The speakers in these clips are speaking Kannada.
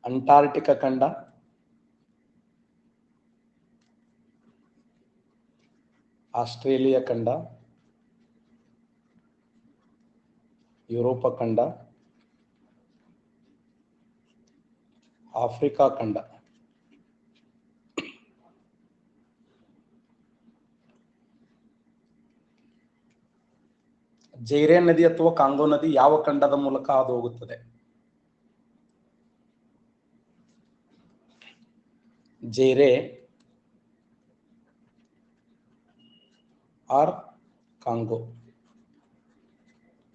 ಅಂಟಾರ್ಟಿಕಾ ಖಂಡ, ಆಸ್ಟ್ರೇಲಿಯಾ ಖಂಡ, ಯುರೋಪ ಖಂಡ, ಆಫ್ರಿಕಾ ಖಂಡ. ಜೈರೆ ನದಿ ಅಥವಾ ಕಾಂಗೋ ನದಿ ಯಾವ ಖಂಡದ ಮೂಲಕ ಹಾದು ಹೋಗುತ್ತದೆ? ಜೈರೆ ಆರ್ ಕಾಂಗೋ.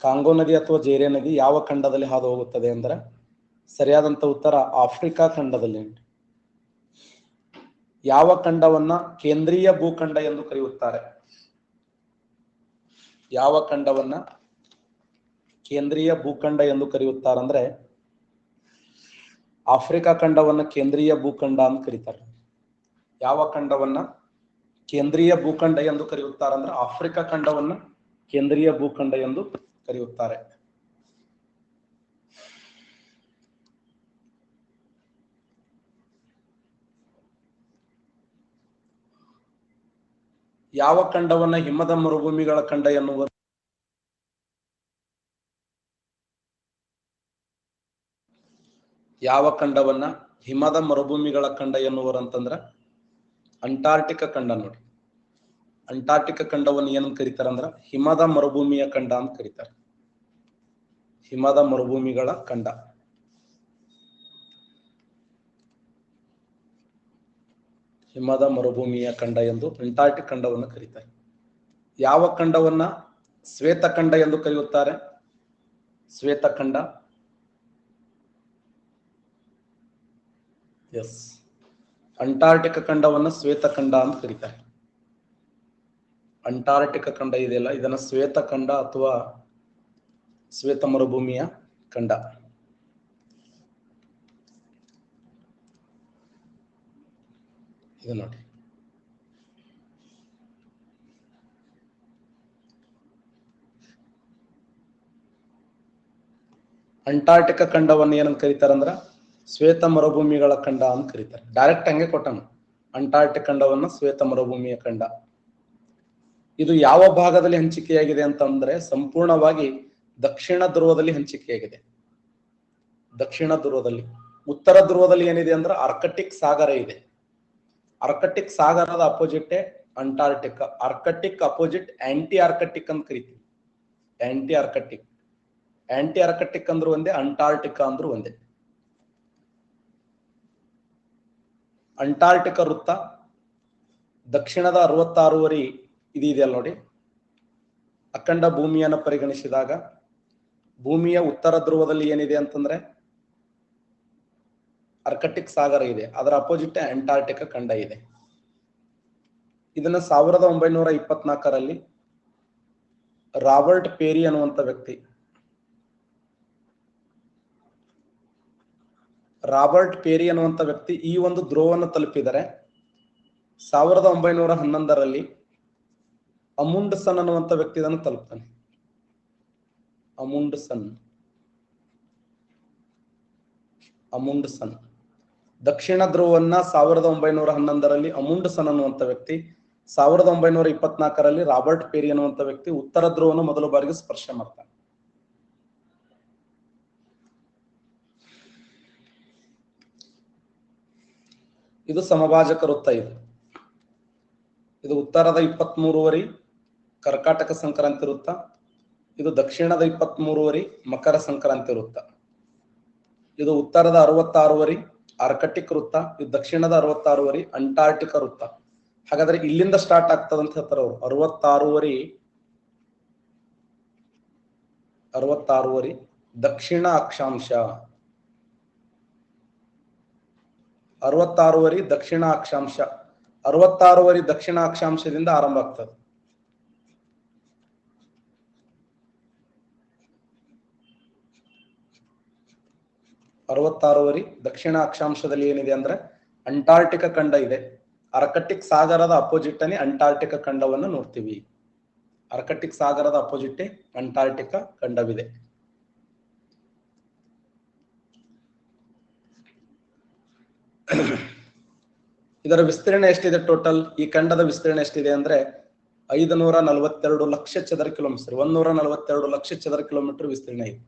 ಕಾಂಗೋ ನದಿ ಅಥವಾ ಜೈರೆ ನದಿ ಯಾವ ಖಂಡದಲ್ಲಿ ಹಾದು ಹೋಗುತ್ತದೆ ಅಂದ್ರೆ ಸರಿಯಾದಂತ ಉತ್ತರ ಆಫ್ರಿಕಾ ಖಂಡದಲ್ಲಿ. ಯಾವ ಖಂಡವನ್ನ ಕೇಂದ್ರೀಯ ಭೂಖಂಡ ಎಂದು ಕರೆಯುತ್ತಾರೆ? ಯಾವ ಖಂಡವನ್ನ ಕೇಂದ್ರೀಯ ಭೂಖಂಡ ಎಂದು ಕರೆಯುತ್ತಾರಂದ್ರೆ ಆಫ್ರಿಕಾ ಖಂಡವನ್ನ ಕೇಂದ್ರೀಯ ಭೂಖಂಡ ಅಂತ ಕರೀತಾರೆ. ಯಾವ ಖಂಡವನ್ನ ಕೇಂದ್ರೀಯ ಭೂಖಂಡ ಎಂದು ಕರೆಯುತ್ತಾರಂದ್ರೆ ಆಫ್ರಿಕಾ ಖಂಡವನ್ನ ಕೇಂದ್ರೀಯ ಭೂಖಂಡ ಎಂದು ಕರೆಯುತ್ತಾರೆ. ಯಾವ ಖಂಡವನ್ನ ಹಿಮದ ಮರುಭೂಮಿಗಳ ಖಂಡ ಎನ್ನುವರು? ಯಾವ ಖಂಡವನ್ನ ಹಿಮದ ಮರುಭೂಮಿಗಳ ಖಂಡ ಎನ್ನುವರು ಅಂತಂದ್ರ ಅಂಟಾರ್ಟಿಕಾ ಖಂಡ. ನೋಡಿ, ಅಂಟಾರ್ಟಿಕಾ ಖಂಡವನ್ನು ಏನಂತ ಕರೀತಾರೆ ಅಂದ್ರ ಹಿಮದ ಮರುಭೂಮಿಯ ಖಂಡ ಅಂತ ಕರೀತಾರೆ. ಹಿಮದ ಮರುಭೂಮಿಗಳ ಖಂಡ. ಹಿಮದ ಮರುಭೂಮಿಯ ಖಂಡ ಎಂದು ಅಂಟಾರ್ಟಿಕ್ ಖಂಡವನ್ನು ಕರೀತಾರೆ. ಯಾವ ಖಂಡವನ್ನ ಶ್ವೇತಖಂಡ ಎಂದು ಕರೆಯುತ್ತಾರೆ? ಶ್ವೇತಖಂಡ. ಎಸ್, ಅಂಟಾರ್ಟಿಕಾ ಖಂಡವನ್ನ ಶ್ವೇತಖಂಡ ಅಂತ ಕರೀತಾರೆ. ಅಂಟಾರ್ಟಿಕಾ ಖಂಡ ಇದೆಯಲ್ಲ, ಇದನ್ನ ಶ್ವೇತಖಂಡ ಅಥವಾ ಶ್ವೇತ ಮರುಭೂಮಿಯ ಖಂಡ. ಇದು ನೋಡಿ, ಅಂಟಾರ್ಟಿಕಾ ಖಂಡವನ್ನು ಏನಂತ ಕರೀತಾರಂದ್ರ ಶ್ವೇತ ಮರುಭೂಮಿಗಳ ಖಂಡ ಅಂತ ಕರೀತಾರೆ. ಡೈರೆಕ್ಟ್ ಹಂಗೆ ಕೊಟ್ಟನು, ಅಂಟಾರ್ಟಿಕ್ ಖಂಡವನ್ನು ಶ್ವೇತ ಮರುಭೂಮಿಯ ಖಂಡ. ಇದು ಯಾವ ಭಾಗದಲ್ಲಿ ಹಂಚಿಕೆಯಾಗಿದೆ ಅಂತಂದ್ರೆ ಸಂಪೂರ್ಣವಾಗಿ ದಕ್ಷಿಣ ಧ್ರುವದಲ್ಲಿ ಹಂಚಿಕೆಯಾಗಿದೆ. ದಕ್ಷಿಣ ಧ್ರುವದಲ್ಲಿ. ಉತ್ತರ ಧ್ರುವದಲ್ಲಿ ಏನಿದೆ ಅಂದ್ರೆ ಆರ್ಕಟಿಕ್ ಸಾಗರ ಇದೆ. ಆರ್ಕಟಿಕ್ ಸಾಗರದ opposite Antarctica. Arctic opposite anti Arctic ಅಂತ ಕರಿತೀವಿ. Aunty Arctic. ಆಂಟಿ ಆರ್ಕಟಿಕ್ ಅಂದ್ರೂ ಒಂದೇ, ಅಂಟಾರ್ಟಿಕಾ ಅಂದ್ರೂ ಒಂದೇ. ಅಂಟಾರ್ಟಿಕಾ ವೃತ್ತ ದಕ್ಷಿಣದ 66 ಇದೆಯಲ್ಲ ನೋಡಿ, ಅಖಂಡ ಭೂಮಿಯನ್ನು ಪರಿಗಣಿಸಿದಾಗ ಭೂಮಿಯ ಉತ್ತರ ಧ್ರುವದಲ್ಲಿ ಏನಿದೆ ಅಂತಂದ್ರೆ ಆರ್ಕಟಿಕ್ ಸಾಗರ ಇದೆ, ಅದರ ಅಪೋಸಿಟ್ ಅಂಟಾರ್ಟಿಕಾ ಖಂಡ ಇದೆ. ಇದನ್ನ 1924ರಲ್ಲಿ ರಾಬರ್ಟ್ ಪೇರಿ ಅನ್ನುವಂತ ವ್ಯಕ್ತಿ, ರಾಬರ್ಟ್ ಪೇರಿ ಅನ್ನುವಂತ ವ್ಯಕ್ತಿ ಈ ಒಂದು ಧ್ರುವವನ್ನು ತಲುಪಿದರೆ 1911ರಲ್ಲಿ ಅಮುಂಡ್ಸನ್ ಅನ್ನುವಂತ ವ್ಯಕ್ತಿ ಇದನ್ನು ತಲುಪ್ತಾನೆ. ಅಮುಂಡ್ಸನ್ ದಕ್ಷಿಣ ಧ್ರುವವನ್ನ 1911ರಲ್ಲಿ ಅಮುಂಡ್ಸನ್ ಅನ್ನುವಂತ ವ್ಯಕ್ತಿ, 1924ರಲ್ಲಿ ರಾಬರ್ಟ್ ಪೇರಿ ಅನ್ನುವಂತ ವ್ಯಕ್ತಿ ಉತ್ತರ ಧ್ರುವವನ್ನು ಮೊದಲ ಬಾರಿಗೆ ಸ್ಪರ್ಶ ಮಾಡ್ತಾನೆ. ಇದು ಸಮಭಾಜಕ ವೃತ್ತ. ಇದು ಉತ್ತರದ 23 ಕರ್ಕಾಟಕ ಸಂಕ್ರಾಂತಿ ವೃತ್ತ, ಇದು ದಕ್ಷಿಣದ 23 ಮಕರ ಸಂಕ್ರಾಂತಿ ವೃತ್ತ, ಇದು ಉತ್ತರದ 66 ಆರ್ಕಟಿಕ್ ವೃತ್ತ, ಇದು ದಕ್ಷಿಣದ 66 ಅಂಟಾರ್ಟಿಕಾ ವೃತ್ತ. ಹಾಗಾದ್ರೆ ಇಲ್ಲಿಂದ ಸ್ಟಾರ್ಟ್ ಆಗ್ತದಂತ ಹೇಳ್ತಾರೆ ಅವರು. 66 ದಕ್ಷಿಣ ಅಕ್ಷಾಂಶ. 66 ದಕ್ಷಿಣ ಅಕ್ಷಾಂಶ. 66 ದಕ್ಷಿಣ ಅಕ್ಷಾಂಶದಿಂದ ಆರಂಭ ಆಗ್ತದೆ. ದಕ್ಷಿಣ ಅಕ್ಷಾಂಶದಲ್ಲಿ ಏನಿದೆ ಅಂದ್ರೆ ಅಂಟಾರ್ಟಿಕಾ ಖಂಡ ಇದೆ. ಆರ್ಕಟಿಕ್ ಸಾಗರದ ಅಪೋಸಿಟ್ ಅನಿ ಅಂಟಾರ್ಟಿಕಾ ಖಂಡವನ್ನು ನೋಡ್ತೀವಿ. ಆರ್ಕಟಿಕ್ ಸಾಗರದ ಅಪೋಸಿಟ್ ಅಂಟಾರ್ಟಿಕಾ ಖಂಡವಿದೆ. ಇದರ ವಿಸ್ತೀರ್ಣ ಎಷ್ಟಿದೆ ಟೋಟಲ್? ಈ ಖಂಡದ ವಿಸ್ತೀರ್ಣ ಎಷ್ಟಿದೆ ಅಂದ್ರೆ 542 ಲಕ್ಷ ಚದರ ಕಿಲೋಮೀಟರ್. 142 ಲಕ್ಷ ಚದರ ಕಿಲೋಮೀಟರ್ ವಿಸ್ತೀರ್ಣ ಇದೆ.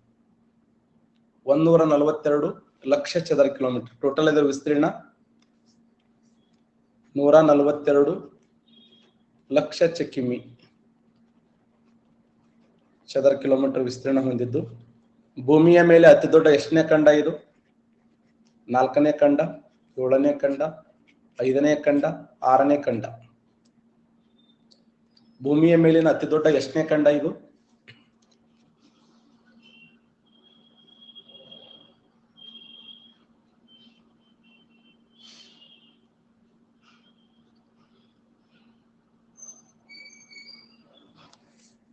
142 ಲಕ್ಷ ಚದರ ಕಿಲೋಮೀಟರ್ ಟೋಟಲ್ ಇದರ ವಿಸ್ತೀರ್ಣ. 142 ಲಕ್ಷ ಕಿಮಿ ಚದರ ಕಿಲೋಮೀಟರ್ ವಿಸ್ತೀರ್ಣ ಹೊಂದಿದ್ದು. ಭೂಮಿಯ ಮೇಲೆ ಅತಿ ದೊಡ್ಡ ಎಷ್ಟನೇ ಖಂಡ ಇದು? 4ನೇ ಖಂಡ, 7ನೇ ಖಂಡ, 5ನೇ ಖಂಡ, 6ನೇ ಖಂಡ. ಭೂಮಿಯ ಮೇಲಿನ ಅತಿ ದೊಡ್ಡ ಎಷ್ಟನೇ ಖಂಡ ಇದು?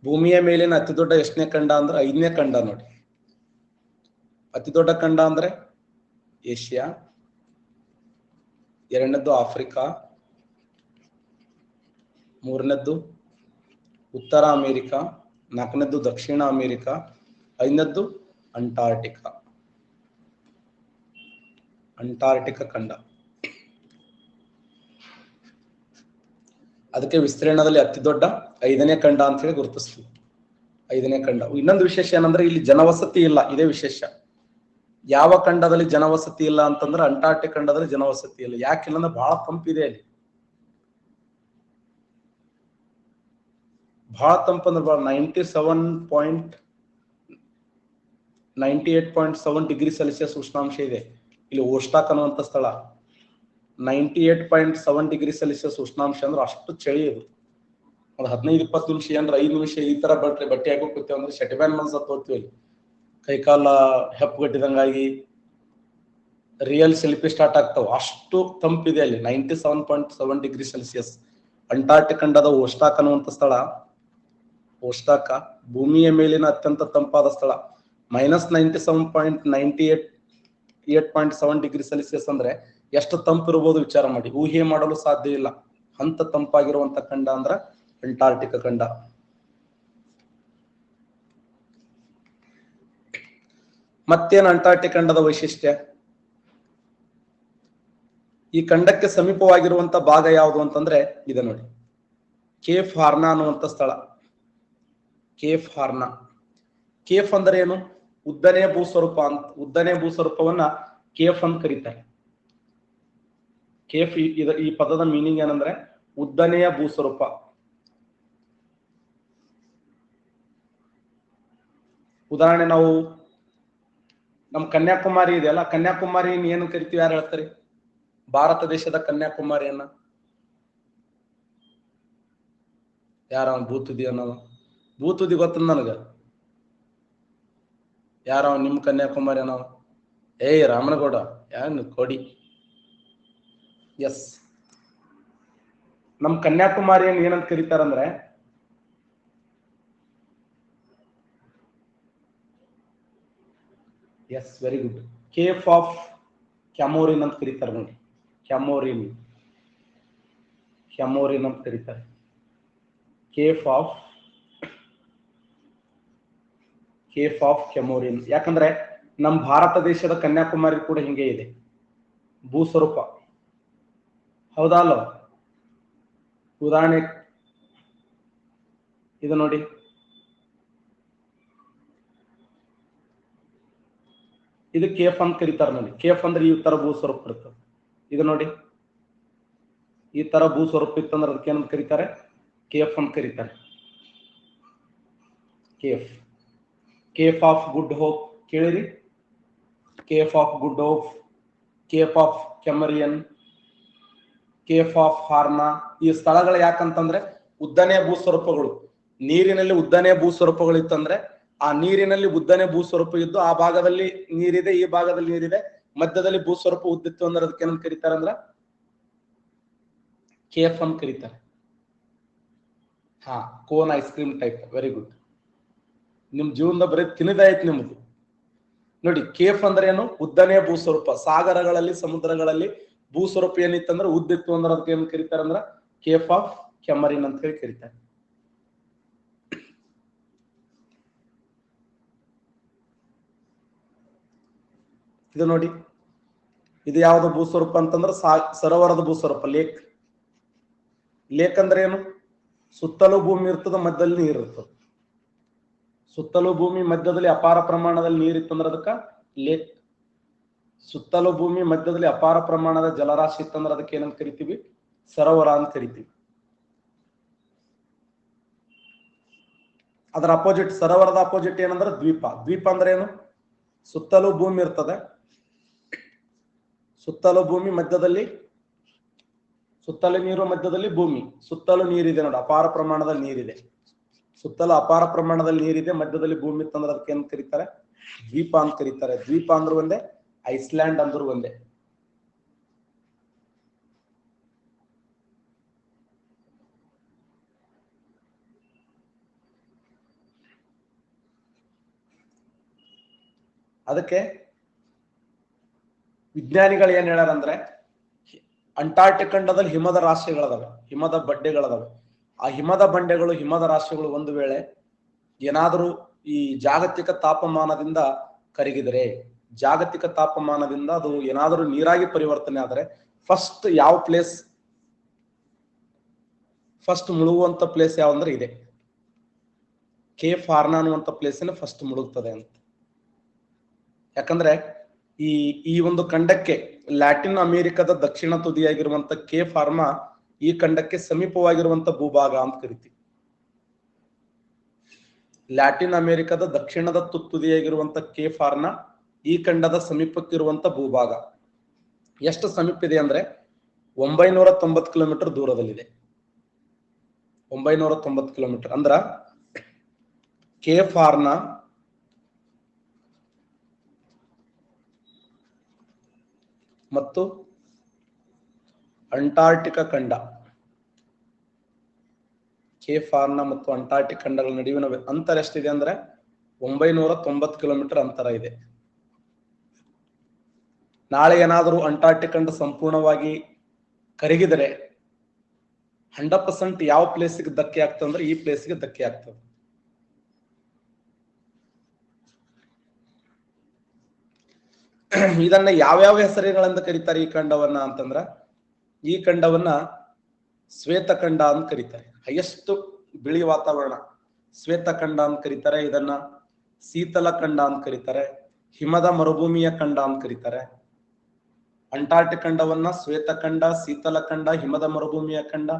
ಭೂಮಿಯ ಮೇಲಿನ ಅತಿ ದೊಡ್ಡ ಎಷ್ಟನೇ ಖಂಡ ಅಂದ್ರೆ 5ನೇ ಖಂಡ ನೋಡಿ. ಅತಿ ದೊಡ್ಡ ಖಂಡ ಅಂದ್ರೆ ಏಷ್ಯಾ, 2ನೇದ್ದು ಆಫ್ರಿಕಾ, 3ನೇದ್ದು ಉತ್ತರ ಅಮೆರಿಕ, 4ನೇದ್ದು ದಕ್ಷಿಣ ಅಮೆರಿಕ, 5ನೇದ್ದು ಅಂಟಾರ್ಟಿಕಾ. ಅಂಟಾರ್ಟಿಕಾ ಖಂಡ. ಅದಕ್ಕೆ ವಿಸ್ತೀರ್ಣದಲ್ಲಿ ಅತಿ ದೊಡ್ಡ 5ನೇ ಖಂಡ ಅಂತ ಹೇಳಿ ಗುರುತಿಸ್ತೀವಿ. 5ನೇ ಖಂಡ. ಇನ್ನೊಂದು ವಿಶೇಷ ಏನಂದ್ರೆ ಇಲ್ಲಿ ಜನವಸತಿ ಇಲ್ಲ, ಇದೇ ವಿಶೇಷ. ಯಾವ ಖಂಡದಲ್ಲಿ ಜನವಸತಿ ಇಲ್ಲ ಅಂತಂದ್ರೆ ಅಂಟಾರ್ಟಿಕ್ ಖಂಡದಲ್ಲಿ ಜನವಸತಿ ಇಲ್ಲ. ಯಾಕಿಲ್ಲ ಅಂದ್ರೆ ಬಹಳ ತಂಪಿದೆ ಅಲ್ಲಿ. ಬಹಳ ತಂಪಂದ್ರೆ 98.7 ಡಿಗ್ರಿ ಸೆಲ್ಸಿಯಸ್ ಉಷ್ಣಾಂಶ ಇದೆ ಇಲ್ಲಿ. ಓಸ್ಟಾಕ್ ಅನ್ನುವಂಥ ಸ್ಥಳ 98.7 ಡಿಗ್ರಿ ಸೆಲ್ಸಿಯಸ್ ಉಷ್ಣಾಂಶ ಅಂದ್ರೆ ಅಷ್ಟು ಚಳಿ ಇದು. ಒಂದು 15-20 ನಿಮಿಷ ಏನ್ರ 5 ನಿಮಿಷ ಈ ತರ ಬಟ್ಟೆ ಹಾಕೋತೀವಿ ಅಂದ್ರೆ ಶೆಟಿಬ್ಯಾನ್ ಮನ್ಸ ತೋರ್ತೀವಿ ಅಲ್ಲಿ. ಕೈಕಾಲ ಹೆಪ್ಪುಗಟ್ಟಿದಂಗಾಗಿ ರಿಯಲ್ ಸೆಲ್ಫಿ ಸ್ಟಾರ್ಟ್ ಆಗ್ತಾವ. ಅಷ್ಟು ತಂಪಿದೆ ಅಲ್ಲಿ. 97.7 ಡಿಗ್ರಿ ಸೆಲ್ಸಿಯಸ್. ಅಂಟಾರ್ಟಿಕ್ ಖಂಡದ ಓಸ್ಟಾಕ್ ಅನ್ನುವಂಥ ಸ್ಥಳ, ಓಸ್ಟಾಕ ಭೂಮಿಯ ಮೇಲಿನ ಅತ್ಯಂತ ತಂಪಾದ ಸ್ಥಳ. -97.98.7 ಡಿಗ್ರಿ ಸೆಲ್ಸಿಯಸ್ ಅಂದ್ರೆ ಎಷ್ಟು ತಂಪಿರ್ಬೋದು ವಿಚಾರ ಮಾಡಿ. ಊಹೆ ಮಾಡಲು ಸಾಧ್ಯ ಇಲ್ಲ. ಅಂತ ತಂಪಾಗಿರುವಂತ ಖಂಡ ಅಂದ್ರ ಅಂಟಾರ್ಟಿಕಾ ಖಂಡ. ಮತ್ತೇನು ಅಂಟಾರ್ಟಿಕ್ ಖಂಡದ ವೈಶಿಷ್ಟ್ಯ? ಈ ಖಂಡಕ್ಕೆ ಸಮೀಪವಾಗಿರುವಂತ ಭಾಗ ಯಾವುದು ಅಂತಂದ್ರೆ ಇದೆ ನೋಡಿ, ಕೇಪ್ ಹಾರ್ನಾ ಅನ್ನುವಂಥ ಸ್ಥಳ. ಕೇಪ್ ಹಾರ್ನಾ. ಕೇಫ್ ಅಂದ್ರೆ ಏನು? ಉದ್ದನೆಯ ಭೂಸ್ವರೂಪ ಅಂತ. ಉದ್ದನೆಯ ಭೂಸ್ವರೂಪವನ್ನ ಕೇಫ್ ಅಂತ ಕರೀತಾರೆ. ಕೇಫ್ ಈ ಪದದ ಮೀನಿಂಗ್ ಏನಂದ್ರೆ ಉದ್ದನೆಯ ಭೂಸ್ವರೂಪ. ಉದಾಹರಣೆ ನಾವು ನಮ್ ಕನ್ಯಾಕುಮಾರಿ ಇದೆಯಲ್ಲ, ಕನ್ಯಾಕುಮಾರಿ ಏನು ಕರಿತೀವಿ? ಯಾರು ಹೇಳ್ತಾರೆ? ಭಾರತ ದೇಶದ ಕನ್ಯಾಕುಮಾರಿಯನ್ನ ಯಾರ? ಭೂತುದಿ ಅನ್ನೋದು. ಭೂತುದಿ ಗೊತ್ತ ನನಗ. ಯಾರ ನಿಮ್ ಕನ್ಯಾಕುಮಾರಿ ಅನ್ನೋ? ರಾಮನಗೌಡ. ಯಾರು ಕೊಡಿ. ಎಸ್, ನಮ್ ಕನ್ಯಾಕುಮಾರಿಯನ್ನು ಏನಂತ ಕರೀತಾರಂದ್ರೆ S, very good, ಕೇಫ್ of Comorin ಅಂತ ಕರೀತಾರೆ ನೋಡಿ. ಕ್ಯಾಮೋರಿನ್ ಅಂತ ಕರೀತಾರೆ. ಕೇಫ್ ಆಫ್ ಕ್ಯಾಮೋರಿನ್. ಯಾಕಂದ್ರೆ ನಮ್ಮ ಭಾರತ ದೇಶದ ಕನ್ಯಾಕುಮಾರಿ ಕೂಡ ಹಿಂಗೆ ಇದೆ ಭೂಸ್ವರೂಪ. ಹೌದಾ ಅಲ್ಲ? ಉದಾಹರಣೆ ಇದು ನೋಡಿ, ಇದು ಕೇಫ್ ಅಂತ ಕರೀತಾರೆ ನೋಡಿ. ಕೇಫ್ ಅಂದ್ರೆ ಈ ತರ ಭೂಸ್ವರೂಪ ಇರ್ತದೆ. ಇದು ನೋಡಿ, ಈ ತರ ಭೂಸ್ವರೂಪ ಇತ್ತಂದ್ರೆ ಅದಕ್ಕೆ ಏನಂತ ಕರೀತಾರೆ? ಕೇಫ್ ಅಂತ ಕರೀತಾರೆ. ಕೇಫ್ ಆಫ್ ಗುಡ್ ಹೋಪ್ ಕೇಳಿರಿ? Cape of good hope, cape of Comorin, cape of Horn. ಈ ಸ್ಥಳಗಳು ಯಾಕಂತಂದ್ರೆ ಉದ್ದನೆಯ ಭೂಸ್ವರೂಪಗಳು. ನೀರಿನಲ್ಲಿ ಉದ್ದನೆಯ ಭೂಸ್ವರೂಪಗಳು ಇತ್ತಂದ್ರೆ ಆ ನೀರಿನಲ್ಲಿ ಉದ್ದನೆ ಭೂಸ್ವರೂಪ ಇದ್ದು ಆ ಭಾಗದಲ್ಲಿ ನೀರಿದೆ, ಈ ಭಾಗದಲ್ಲಿ ನೀರಿದೆ, ಮಧ್ಯದಲ್ಲಿ ಭೂಸ್ವರೂಪ ಉದ್ದಿತ್ತು ಅಂದ್ರೆ ಅದಕ್ಕೆ ಏನಂತ ಕರೀತಾರೆ ಅಂದ್ರ ಕೇಫ್ ಅಂತ ಕರೀತಾರೆ. Cone ice cream type. Very good. ನಿಮ್ ಜೀವನದ ಬರೀ ತಿನ್ನದಾಯ್ತು ನಿಮ್ದು ನೋಡಿ. ಕೇಫ್ ಅಂದ್ರೆ ಏನು? ಉದ್ದನೆಯ ಭೂಸ್ವರೂಪ. ಸಾಗರಗಳಲ್ಲಿ, ಸಮುದ್ರಗಳಲ್ಲಿ ಭೂಸ್ವರೂಪ ಏನಿತ್ತಂದ್ರೆ ಉದ್ದಿತ್ತು ಅಂದ್ರೆ ಅದಕ್ಕೆ ಏನ್ ಕರೀತಾರೆ ಅಂದ್ರ ಕೇಫ್ ಆಫ್ ಕ್ಯಾಮರಿನ್ ಅಂತ ಹೇಳಿ ಕರೀತಾರೆ. ಇದು ನೋಡಿ, ಇದು ಯಾವ್ದು ಭೂಸ್ವರೂಪ ಅಂತಂದ್ರೆ ಸರೋವರದ ಭೂಸ್ವರೂಪ. ಲೇಕ್. ಲೇಕ್ ಅಂದ್ರೆ ಏನು? ಸುತ್ತಲೂ ಭೂಮಿ ಇರ್ತದ, ಮಧ್ಯದಲ್ಲಿ ನೀರು ಇರ್ತದ. ಸುತ್ತಲೂ ಭೂಮಿ ಮಧ್ಯದಲ್ಲಿ ಅಪಾರ ಪ್ರಮಾಣದಲ್ಲಿ ನೀರಿತ್ತಂದ್ರೆ ಅದಕ್ಕ ಲೇಕ್. ಸುತ್ತಲೂ ಭೂಮಿ ಮಧ್ಯದಲ್ಲಿ ಅಪಾರ ಪ್ರಮಾಣದ ಜಲರಾಶಿ ಇತ್ತಂದ್ರೆ ಅದಕ್ಕೆ ಏನಂತ ಕರಿತೀವಿ? ಸರೋವರ ಅಂತ ಕರಿತೀವಿ. ಅದರ ಅಪೋಸಿಟ್, ಸರೋವರದ ಅಪೋಸಿಟ್ ಏನಂದ್ರೆ ದ್ವೀಪ. ದ್ವೀಪ ಅಂದ್ರೆ ಏನು? ಸುತ್ತಲೂ ಭೂಮಿ ಇರ್ತದೆ, ಸುತ್ತಲೂ ಭೂಮಿ ಮಧ್ಯದಲ್ಲಿ, ಸುತ್ತಲೂ ನೀರು ಮಧ್ಯದಲ್ಲಿ ಭೂಮಿ, ಸುತ್ತಲೂ ನೀರಿದೆ ನೋಡಿ, ಅಪಾರ ಪ್ರಮಾಣದಲ್ಲಿ ನೀರಿದೆ. ಸುತ್ತಲೂ ಅಪಾರ ಪ್ರಮಾಣದಲ್ಲಿ ನೀರಿದೆ, ಮಧ್ಯದಲ್ಲಿ ಭೂಮಿ ಇತ್ತಂದ್ರೆ ಅದಕ್ಕೆ ಏನ್ ಕರೀತಾರೆ? ದ್ವೀಪ ಅಂತ ಕರೀತಾರೆ. ದ್ವೀಪ ಅಂದ್ರೂ ಒಂದೇ, ಐಸ್ಲ್ಯಾಂಡ್ ಅಂದ್ರೂ ಒಂದೇ. ಅದಕ್ಕೆ ವಿಜ್ಞಾನಿಗಳು ಏನ್ ಹೇಳ್ಯಾರಂದ್ರೆ, ಅಂಟಾರ್ಟಿಕ್ ಖಂಡದಲ್ಲಿ ಹಿಮದ ರಾಶಿಗಳದಾವೆ, ಹಿಮದ ಬಂಡೆಗಳದಾವೆ. ಆ ಹಿಮದ ಬಂಡೆಗಳು, ಹಿಮದ ರಾಶಿಗಳು ಒಂದು ವೇಳೆ ಏನಾದರೂ ಈ ಜಾಗತಿಕ ತಾಪಮಾನದಿಂದ ಕರಗಿದರೆ, ಜಾಗತಿಕ ತಾಪಮಾನದಿಂದ ಅದು ಏನಾದರೂ ನೀರಾಗಿ ಪರಿವರ್ತನೆ ಆದರೆ ಫಸ್ಟ್ ಯಾವ ಪ್ಲೇಸ್, ಫಸ್ಟ್ ಮುಳುಗುವಂತ ಪ್ಲೇಸ್ ಯಾವಂದ್ರೆ ಇದೆ, ಕೇಪ್ ಹಾರ್ನ್ ಅನ್ನುವಂತ ಪ್ಲೇಸಿನ ಫಸ್ಟ್ ಮುಳುಗ್ತದೆ ಅಂತ. ಯಾಕಂದ್ರೆ ಈ ಒಂದು ಖಂಡಕ್ಕೆ, ಲ್ಯಾಟಿನ್ ಅಮೆರಿಕದ ದಕ್ಷಿಣ ತುದಿಯಾಗಿರುವಂತ ಕೇಪ್ ಹಾರ್ಮ ಈ ಖಂಡಕ್ಕೆ ಸಮೀಪವಾಗಿರುವಂತ ಭೂಭಾಗ ಅಂತ ಕರಿತೀವಿ. ಲ್ಯಾಟಿನ್ ಅಮೆರಿಕದ ದಕ್ಷಿಣದ ತುದಿಯಾಗಿರುವಂತ ಕೇಪ್ ಹಾರ್ನ ಈ ಖಂಡದ ಸಮೀಪಕ್ಕಿರುವಂತ ಭೂಭಾಗ. ಎಷ್ಟು ಸಮೀಪ ಇದೆ ಅಂದ್ರೆ 990 ಕಿಲೋಮೀಟರ್ ದೂರದಲ್ಲಿದೆ. 990 ಕಿಲೋಮೀಟರ್ ಅಂದ್ರ ಕೇಪ್ ಹಾರ್ನ ಮತ್ತು ಅಂಟಾರ್ಟಿಕಾ ಖಂಡ, ಕೇಪ್ ಹಾರ್ನ ಮತ್ತು ಅಂಟಾರ್ಟಿಕ್ ಖಂಡಗಳ ನಡುವಿನ ಅಂತರ ಎಷ್ಟಿದೆ ಅಂದ್ರೆ 990 ಕಿಲೋಮೀಟರ್ ಅಂತರ ಇದೆ. ನಾಳೆ ಏನಾದರೂ ಅಂಟಾರ್ಟಿಕ್ ಖಂಡ ಸಂಪೂರ್ಣವಾಗಿ ಕರಗಿದರೆ 100% ಯಾವ ಪ್ಲೇಸ್ಗೆ ಧಕ್ಕೆ ಆಗ್ತದೆ ಅಂದ್ರೆ ಈ ಪ್ಲೇಸ್ಗೆ ಧಕ್ಕೆ ಆಗ್ತದೆ. ಇದನ್ನ ಯಾವ್ಯಾವ ಹೆಸರುಗಳಿಂದ ಕರೀತಾರೆ ಈ ಖಂಡವನ್ನ ಅಂತಂದ್ರ, ಈ ಖಂಡವನ್ನ ಶ್ವೇತಖಂಡ ಅಂತ ಕರೀತಾರೆ. ಹೈಯೆಸ್ಟ್ ಬಿಳಿ ವಾತಾವರಣ ಶ್ವೇತಖಂಡ ಅಂತ ಕರೀತಾರೆ. ಇದನ್ನ ಶೀತಲ ಖಂಡ ಅಂತ ಕರೀತಾರೆ, ಹಿಮದ ಮರುಭೂಮಿಯ ಖಂಡ ಅಂತ ಕರೀತಾರೆ. ಅಂಟಾರ್ಟಿಕ್ ಖಂಡವನ್ನ ಶ್ವೇತಖಂಡ, ಶೀತಲ ಖಂಡ, ಹಿಮದ ಮರುಭೂಮಿಯ ಖಂಡ.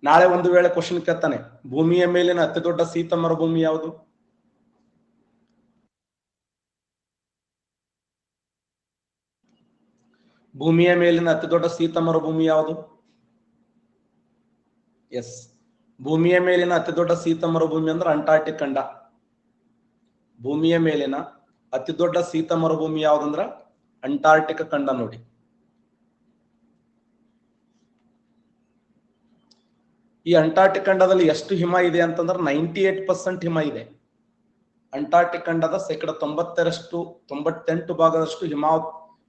ನಾಳೆ ಒಂದು ವೇಳೆ ಕ್ವಶನ್ ಕೇಳ್ತಾನೆ, ಭೂಮಿಯ ಮೇಲಿನ ಅತಿ ದೊಡ್ಡ ಶೀತ ಮರುಭೂಮಿ ಯಾವುದು? ಭೂಮಿಯ ಮೇಲಿನ ಅತಿ ದೊಡ್ಡ ಶೀತ ಮರುಭೂಮಿ ಯಾವುದು? ಎಸ್, ಭೂಮಿಯ ಮೇಲಿನ ಅತಿ ದೊಡ್ಡ ಶೀತ ಮರುಭೂಮಿ ಅಂದ್ರೆ ಅಂಟಾರ್ಟಿಕ್ ಖಂಡ. ಭೂಮಿಯ ಮೇಲಿನ ಅತಿ ದೊಡ್ಡ ಶೀತ ಮರುಭೂಮಿ ಯಾವ್ದಂದ್ರ ಅಂಟಾರ್ಟಿಕ್ ಖಂಡ. ನೋಡಿ, ಈ ಅಂಟಾರ್ಟಿಕ್ ಖಂಡದಲ್ಲಿ ಎಷ್ಟು ಹಿಮ ಇದೆ ಅಂತಂದ್ರೆ 98% ಹಿಮ ಇದೆ. ಅಂಟಾರ್ಟಿಕ್ ಖಂಡದ 98% ಭಾಗದಷ್ಟು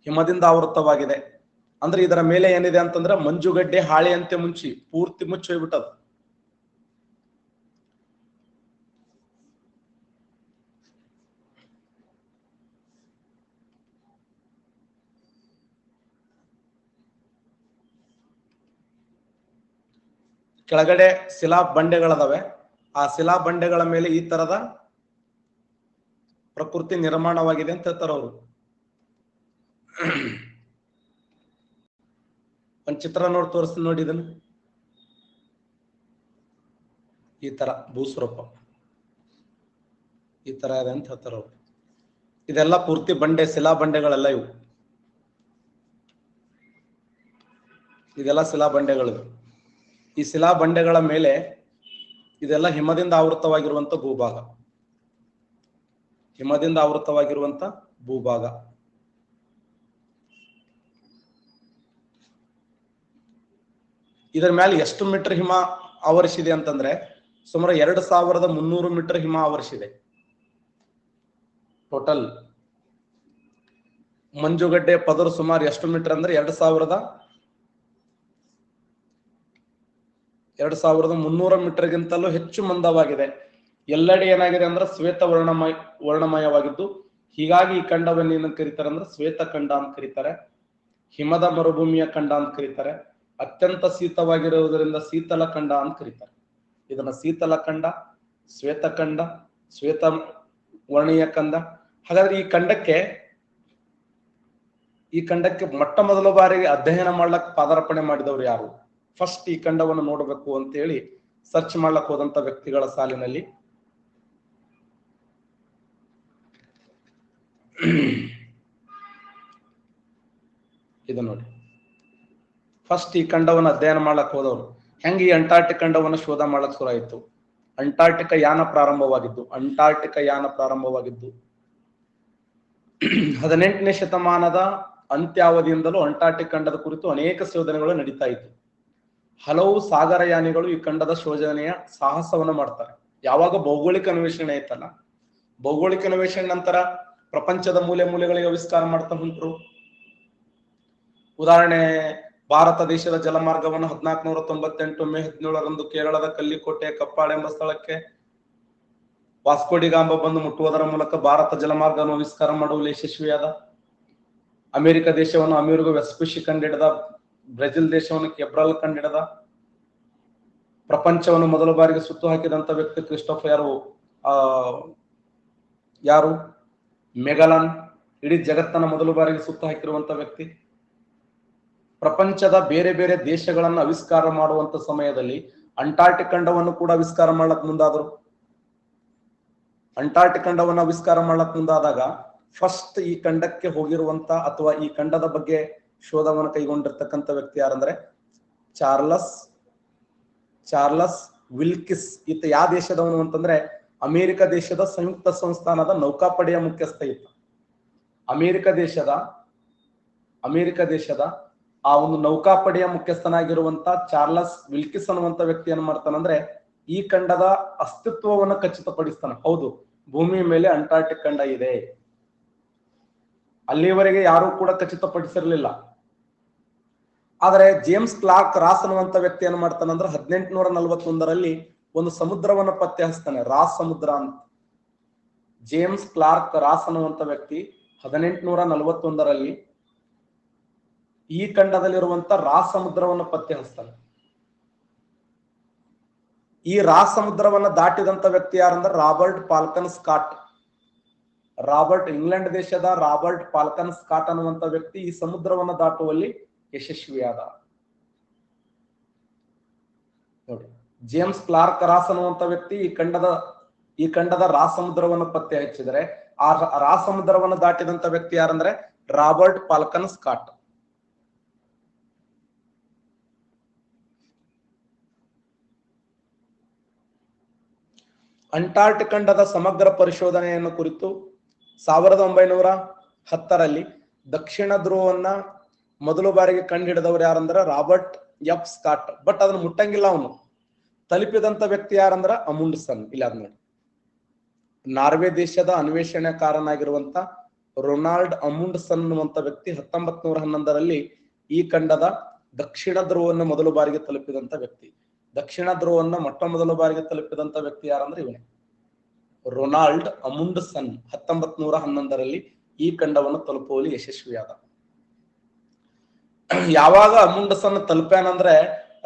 ಹಿಮದಿಂದ ಆವೃತವಾಗಿದೆ. ಅಂದ್ರೆ ಇದರ ಮೇಲೆ ಏನಿದೆ ಅಂತಂದ್ರೆ ಮಂಜುಗಡ್ಡೆ ಹಾಳೆಯಂತೆ ಪೂರ್ತಿ ಮುಚ್ಚಿ ಹೋಗ್ಬಿಟ್ಟದು. ಕೆಳಗಡೆ ಶಿಲಾ ಬಂಡೆಗಳದಾವೆ. ಆ ಶಿಲಾ ಬಂಡೆಗಳ ಮೇಲೆ ಈ ತರದ ಪ್ರಕೃತಿ ನಿರ್ಮಾಣವಾಗಿದೆ ಅಂತ ಹೇಳ್ತಾರ ಅವರು. ಒಂದ್ ಚಿತ್ರ ತೋರಿಸ್ತೀನಿ ನೋಡಿ. ಇದನ್ನು ಈ ತರ ಭೂಸ್ವರೂಪ ಈ ತರ ಇದೆ ಅಂತ ಹೇಳ್ತಾರ ಅವರು. ಇದೆಲ್ಲ ಪೂರ್ತಿ ಬಂಡೆ, ಶಿಲಾ ಬಂಡೆಗಳೆಲ್ಲ ಇವು. ಇದೆಲ್ಲ ಶಿಲಾ ಬಂಡೆಗಳು. ಈ ಶಿಲಾ ಬಂಡೆಗಳ ಮೇಲೆ ಇದೆಲ್ಲ ಹಿಮದಿಂದ ಆವೃತವಾಗಿರುವಂತ ಭೂಭಾಗ, ಹಿಮದಿಂದ ಆವೃತವಾಗಿರುವಂತ ಭೂಭಾಗ. ಇದರ ಮೇಲೆ ಎಷ್ಟು ಮೀಟರ್ ಹಿಮ ಆವರಿಸಿದೆ ಅಂತಂದ್ರೆ ಸುಮಾರು 2300 ಮೀಟರ್ ಹಿಮ ಆವರಿಸಿದೆ ಟೋಟಲ್. ಮಂಜುಗಡ್ಡೆ ಪದರು ಸುಮಾರು ಎಷ್ಟು ಮೀಟರ್ ಅಂದ್ರೆ 2300 ಮೀಟರ್ಗಿಂತಲೂ ಹೆಚ್ಚು ಮಂದವಾಗಿದೆ. ಎಲ್ಲೆಡೆ ಏನಾಗಿದೆ ಅಂದ್ರೆ ಶ್ವೇತ ವರ್ಣಮಯವಾಗಿದ್ದು ಹೀಗಾಗಿ ಈ ಖಂಡವನ್ನು ಏನಂತ ಕರೀತಾರೆ ಅಂದ್ರೆ ಶ್ವೇತ ಖಂಡ ಅಂತ ಕರೀತಾರೆ. ಹಿಮದ ಮರುಭೂಮಿಯ ಖಂಡ ಅಂತ ಕರೀತಾರೆ. ಅತ್ಯಂತ ಶೀತವಾಗಿರುವುದರಿಂದ ಶೀತಲ ಖಂಡ ಅಂತ ಕರೀತಾರೆ. ಇದನ್ನ ಶೀತಲ ಖಂಡ, ಶ್ವೇತ ಖಂಡ, ಶ್ವೇತ ವರ್ಣೀಯ ಖಂಡ. ಹಾಗಾದ್ರೆ ಈ ಖಂಡಕ್ಕೆ ಮೊಟ್ಟ ಮೊದಲ ಬಾರಿಗೆ ಅಧ್ಯಯನ ಮಾಡ್ಲಕ್ ಪಾದಾರ್ಪಣೆ ಮಾಡಿದವರು ಯಾರು? ಫಸ್ಟ್ ಈ ಖಂಡವನ್ನು ನೋಡಬೇಕು ಅಂತ ಹೇಳಿ ಸರ್ಚ್ ಮಾಡ್ಲಕ್ ಹೋದಂತ ವ್ಯಕ್ತಿಗಳ ಸಾಲಿನಲ್ಲಿ ಇದು ನೋಡಿ. ಫಸ್ಟ್ ಈ ಖಂಡವನ್ನು ಅಧ್ಯಯನ ಮಾಡ್ಲಕ್ ಹೋದವರು ಹೆಂಗೆ ಈ ಅಂಟಾರ್ಟಿಕ್ ಖಂಡವನ್ನು ಶೋಧ ಮಾಡ್ಲಕ್ ಶುರು ಆಯಿತು? ಅಂಟಾರ್ಟಿಕ ಯಾನ ಪ್ರಾರಂಭವಾಗಿದ್ದು 18ನೇ ಶತಮಾನದ ಅಂತ್ಯಾವಧಿಯಿಂದಲೂ ಅಂಟಾರ್ಟಿಕ್ ಖಂಡದ ಕುರಿತು ಅನೇಕ ಶೋಧನೆಗಳು ನಡೀತಾ ಇತ್ತು. ಹಲವು ಸಾಗರಯಾನಿಗಳು ಈ ಖಂಡದ ಶೋಧನೆಯ ಸಾಹಸವನ್ನು ಮಾಡ್ತಾರೆ. ಯಾವಾಗ ಭೌಗೋಳಿಕ ಅನ್ವೇಷಣೆ ಆಯ್ತಲ್ಲ, ಭೌಗೋಳಿಕ ಅನ್ವೇಷಣೆ ನಂತರ ಪ್ರಪಂಚದ ಮೂಲೆ ಮೂಲೆಗಳಿಗೆ ಆವಿಷ್ಕಾರ ಮಾಡ್ತಾ ಹೊಂಟ್ರು. ಉದಾಹರಣೆ, ಭಾರತ ದೇಶದ ಜಲಮಾರ್ಗವನ್ನು 1498 ಮೇ 17ರಂದು ಕೇರಳದ ಕಲ್ಲಿಕೋಟೆಯ ಕಪ್ಪಾಳ ಎಂಬ ಸ್ಥಳಕ್ಕೆ ವಾಸ್ಕೋಡಿಗಾಂಬ ಬಂದು ಮುಟ್ಟುವುದರ ಮೂಲಕ ಭಾರತ ಜಲಮಾರ್ಗವನ್ನು ಆವಿಷ್ಕಾರ ಮಾಡುವಲ್ಲಿ ಯಶಸ್ವಿಯಾದ. ಅಮೆರಿಕ ದೇಶವನ್ನು ಅಮೆರಿಗೋ ವೆಸ್ಪುಷಿ ಕಂಡಿಡಿದ. ಬ್ರೆಜಿಲ್ ದೇಶವನ್ನು ಕೆಬ್ರಲ್ ಕಂಡಿಡಿದ. ಪ್ರಪಂಚವನ್ನು ಮೊದಲ ಬಾರಿಗೆ ಸುತ್ತು ಹಾಕಿದಂತ ವ್ಯಕ್ತಿ ಕ್ರಿಸ್ಟೋಫರ್ ಯಾರು? ಮೆಗಲನ್. ಇಡೀ ಜಗತ್ತನ್ನ ಮೊದಲ ಬಾರಿಗೆ ಸುತ್ತು ಹಾಕಿರುವಂತ ವ್ಯಕ್ತಿ. ಪ್ರಪಂಚದ ಬೇರೆ ಬೇರೆ ದೇಶಗಳನ್ನು ಆವಿಷ್ಕಾರ ಮಾಡುವಂತ ಸಮಯದಲ್ಲಿ ಅಂಟಾರ್ಟಿಕ್ ಖಂಡವನ್ನು ಕೂಡ ಆವಿಷ್ಕಾರ ಮಾಡ್ಲಕ್ ಮುಂದಾದ್ರು. ಅಂಟಾರ್ಟಿಕ್ ಖಂಡವನ್ನು ಆವಿಷ್ಕಾರ ಮಾಡ್ಲಕ್ ಮುಂದಾದಾಗ ಫಸ್ಟ್ ಈ ಖಂಡಕ್ಕೆ ಹೋಗಿರುವಂತ ಅಥವಾ ಈ ಖಂಡದ ಬಗ್ಗೆ ಶೋಧವನ್ನು ಕೈಗೊಂಡಿರ್ತಕ್ಕಂಥ ವ್ಯಕ್ತಿ ಯಾರಂದ್ರೆ ಚಾರ್ಲಸ್ ವಿಲ್ಕಿಸ್. ಈತ ಯಾವ ದೇಶದವನು ಅಂತಂದ್ರೆ ಅಮೆರಿಕ ದೇಶದ ಸಂಯುಕ್ತ ಸಂಸ್ಥಾನದ ನೌಕಾಪಡೆಯ ಮುಖ್ಯಸ್ಥ ಇತ್ತು. ಅಮೆರಿಕ ದೇಶದ ಆ ಒಂದು ನೌಕಾಪಡೆಯ ಮುಖ್ಯಸ್ಥನಾಗಿರುವಂತ ಚಾರ್ಲಸ್ ವಿಲ್ಕಿಸ್ ಅನ್ನುವಂತ ವ್ಯಕ್ತಿ ಏನ್ ಮಾಡ್ತಾನಂದ್ರೆ ಈ ಖಂಡದ ಅಸ್ತಿತ್ವವನ್ನು ಖಚಿತಪಡಿಸ್ತಾನೆ. ಹೌದು, ಭೂಮಿಯ ಮೇಲೆ ಅಂಟಾರ್ಟಿಕ್ ಖಂಡ ಇದೆ. ಅಲ್ಲಿವರೆಗೆ ಯಾರು ಕೂಡ ಖಚಿತಪಡಿಸಿರ್ಲಿಲ್ಲ. ಆದ್ರೆ ಜೇಮ್ಸ್ ಕ್ಲಾರ್ಕ್ ರಾಸ್ ಅನ್ನುವಂತ ವ್ಯಕ್ತಿ ಏನ್ ಮಾಡ್ತಾನಂದ್ರೆ 1841ರಲ್ಲಿ ಒಂದು ಸಮುದ್ರವನ್ನು ಪತ್ತೆ ಹಚ್ತಾನೆ, ರಾಸ್ ಸಮುದ್ರ ಅಂತ. ಜೇಮ್ಸ್ ಕ್ಲಾರ್ಕ್ ರಾಸ್ ಅನ್ನುವಂತ ವ್ಯಕ್ತಿ 1841ರಲ್ಲಿ ಈ ಖಂಡದಲ್ಲಿರುವಂತ ರಾಸ್ ಸಮುದ್ರವನ್ನು ಪತ್ತೆ ಹಚ್ತಾನೆ. ಈ ರಾಸ್ ಸಮುದ್ರವನ್ನ ದಾಟಿದಂತ ವ್ಯಕ್ತಿ ಯಾರಂದ್ರೆ ರಾಬರ್ಟ್ ಫಾಲ್ಕನ್ ಸ್ಕಾಟ್. ಇಂಗ್ಲೆಂಡ್ ದೇಶದ ರಾಬರ್ಟ್ ಫಾಲ್ಕನ್ ಸ್ಕಾಟ್ ಅನ್ನುವಂತ ವ್ಯಕ್ತಿ ಈ ಸಮುದ್ರವನ್ನು ದಾಟುವಲ್ಲಿ ಯಶಸ್ವಿಯಾದ. ನೋಡಿ, ಜೇಮ್ಸ್ ಕ್ಲಾರ್ಕ್ ರಾಸ್ ಅನ್ನುವಂತ ವ್ಯಕ್ತಿ ಈ ಖಂಡದ ರಾಸ್ ಸಮುದ್ರವನ್ನು ಪತ್ತೆ ಹಚ್ಚಿದರೆ ಆ ರಾಸ್ ಸಮುದ್ರವನ್ನು ದಾಟಿದಂತ ವ್ಯಕ್ತಿ ಯಾರಂದ್ರೆ ರಾಬರ್ಟ್ ಫಾಲ್ಕನ್ ಸ್ಕಾಟ್. ಅಂಟಾರ್ಟಿಕ್ ಖಂಡದ ಸಮಗ್ರ ಪರಿಶೋಧನೆಯನ್ನು ಕುರಿತು 1910ರಲ್ಲಿ ದಕ್ಷಿಣ ಧ್ರುವವನ್ನ ಮೊದಲು ಬಾರಿಗೆ ಕಂಡುಹಿಡಿದವರು ಯಾರಂದ್ರೆ ರಾಬರ್ಟ್ ಎಫ್ ಸ್ಕಾಟ್. ಬಟ್ ಅದನ್ನ ಮುಟ್ಟಂಗಿಲ್ಲ ಅವನು. ತಲುಪಿದಂತ ವ್ಯಕ್ತಿ ಯಾರಂದ್ರ ಅಮುಂಡ್ಸನ್. ಇಲ್ಲ ಅದ್ ನೋಡಿ, ನಾರ್ವೆ ದೇಶದ ಅನ್ವೇಷಣೆಕಾರನಾಗಿರುವಂತ ರೊನಾಲ್ಡ್ ಅಮುಂಡ್ಸನ್ ಅನ್ನುವಂತ ವ್ಯಕ್ತಿ 1911ರಲ್ಲಿ ಈ ಖಂಡದ ದಕ್ಷಿಣ ಧ್ರುವವನ್ನು ಮೊದಲು ಬಾರಿಗೆ ತಲುಪಿದಂತ ವ್ಯಕ್ತಿ. ದಕ್ಷಿಣ ಧ್ರುವವನ್ನು ಮೊಟ್ಟ ಮೊದಲ ಬಾರಿಗೆ ತಲುಪಿದಂತ ವ್ಯಕ್ತಿ ಯಾರಂದ್ರೆ ಇವನೇ, ರೊನಾಲ್ಡ್ ಅಮುಂಡ್ಸನ್. 1911ರಲ್ಲಿ ಈ ಖಂಡವನ್ನು ತಲುಪುವಲ್ಲಿ ಯಶಸ್ವಿಯಾದ. ಯಾವಾಗ ಅಮುಂಡ್ಸನ್ ತಲುಪ್ಯಾನಂದ್ರೆ